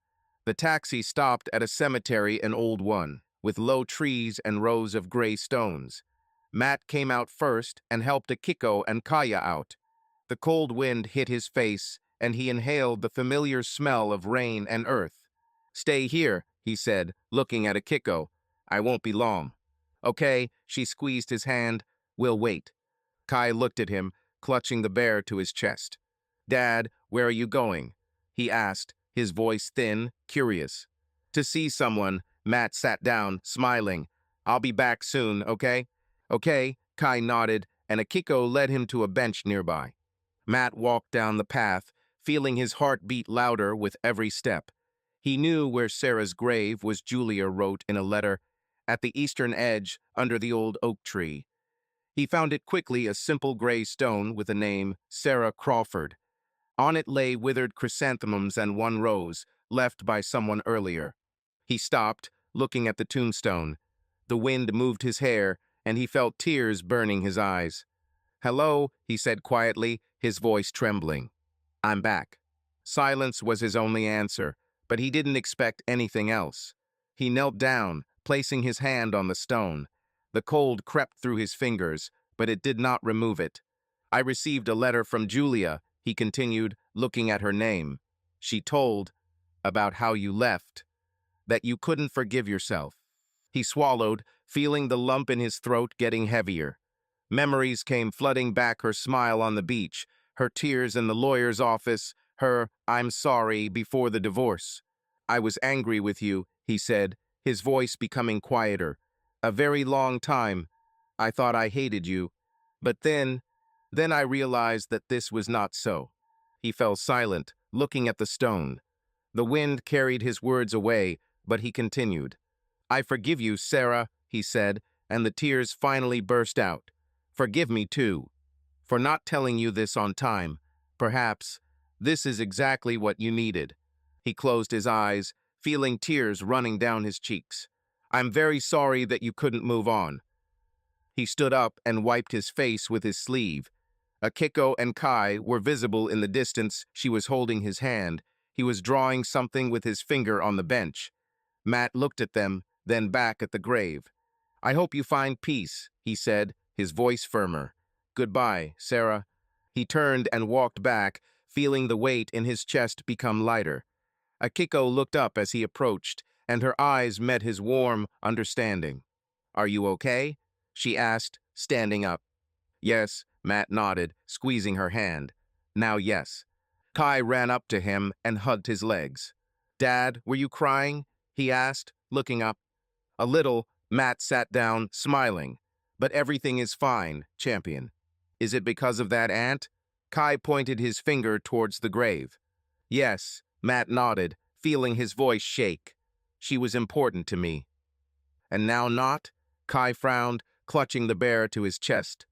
The taxi stopped at a cemetery, an old one, with low trees and rows of gray stones. Matt came out first and helped Akiko and Kaya out. The cold wind hit his face, and he inhaled the familiar smell of rain and earth. "Stay here," he said, looking at Akiko. "I won't be long." "Okay," she squeezed his hand. "We'll wait." Kai looked at him, clutching the bear to his chest. "Dad, where are you going?" he asked, his voice thin, curious. "To see someone." Matt sat down, smiling. "I'll be back soon, okay?" "Okay," Kai nodded, and Akiko led him to a bench nearby. Matt walked down the path, feeling his heart beat louder with every step. He knew where Sarah's grave was. Julia wrote in a letter, at the eastern edge, under the old oak tree. He found it quickly, a simple gray stone with the name Sarah Crawford. On it lay withered chrysanthemums and one rose, left by someone earlier. He stopped, looking at the tombstone. The wind moved his hair, and he felt tears burning his eyes. "Hello," he said quietly, his voice trembling. "I'm back." Silence was his only answer, but he didn't expect anything else. He knelt down, placing his hand on the stone. The cold crept through his fingers, but it did not remove it. "I received a letter from Julia," he continued, looking at her name. "She told about how you left, that you couldn't forgive yourself." He swallowed, feeling the lump in his throat getting heavier. Memories came flooding back, her smile on the beach, her tears in the lawyer's office, her "I'm sorry" before the divorce. "I was angry with you," he said, his voice becoming quieter. "A very long time. I thought I hated you. But then I realized that this was not so." He fell silent, looking at the stone. The wind carried his words away, but he continued. "I forgive you, Sarah," he said, and the tears finally burst out. "Forgive me, too, for not telling you this on time. Perhaps this is exactly what you needed." He closed his eyes, feeling tears running down his cheeks. "I'm very sorry that you couldn't move on." He stood up and wiped his face with his sleeve. Akiko and Kai were visible in the distance. She was holding his hand. He was drawing something with his finger on the bench. Matt looked at them, then back at the grave. "I hope you find peace," he said, his voice firmer. "Goodbye, Sarah." He turned and walked back, feeling the weight in his chest become lighter. Akiko looked up as he approached, and her eyes met his warm, understanding. "Are you okay?" she asked, standing up. "Yes," Matt nodded, squeezing her hand. "Now yes." Kai ran up to him and hugged his legs. "Dad, were you crying?" he asked, looking up. "A little." Matt sat down, smiling. "But everything is fine, champion." "Is it because of that aunt?" Kai pointed his finger towards the grave. "Yes," Matt nodded, feeling his voice shake. "She was important to me." "And now not?" Kai frowned, clutching the bear to his chest.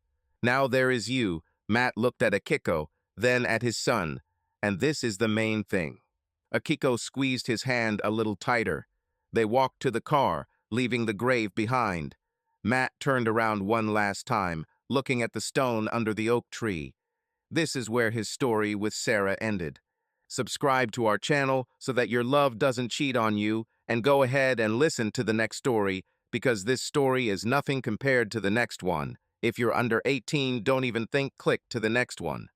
"Now there is you." Matt looked at Akiko, then at his son. "And this is the main thing." Akiko squeezed his hand a little tighter. They walked to the car, leaving the grave behind. Matt turned around one last time, looking at the stone under the oak tree. This is where his story with Sarah ended. Subscribe to our channel so that your love doesn't cheat on you, and go ahead and listen to the next story, because this story is nothing compared to the next one. If you're under 18, don't even think, click to the next one.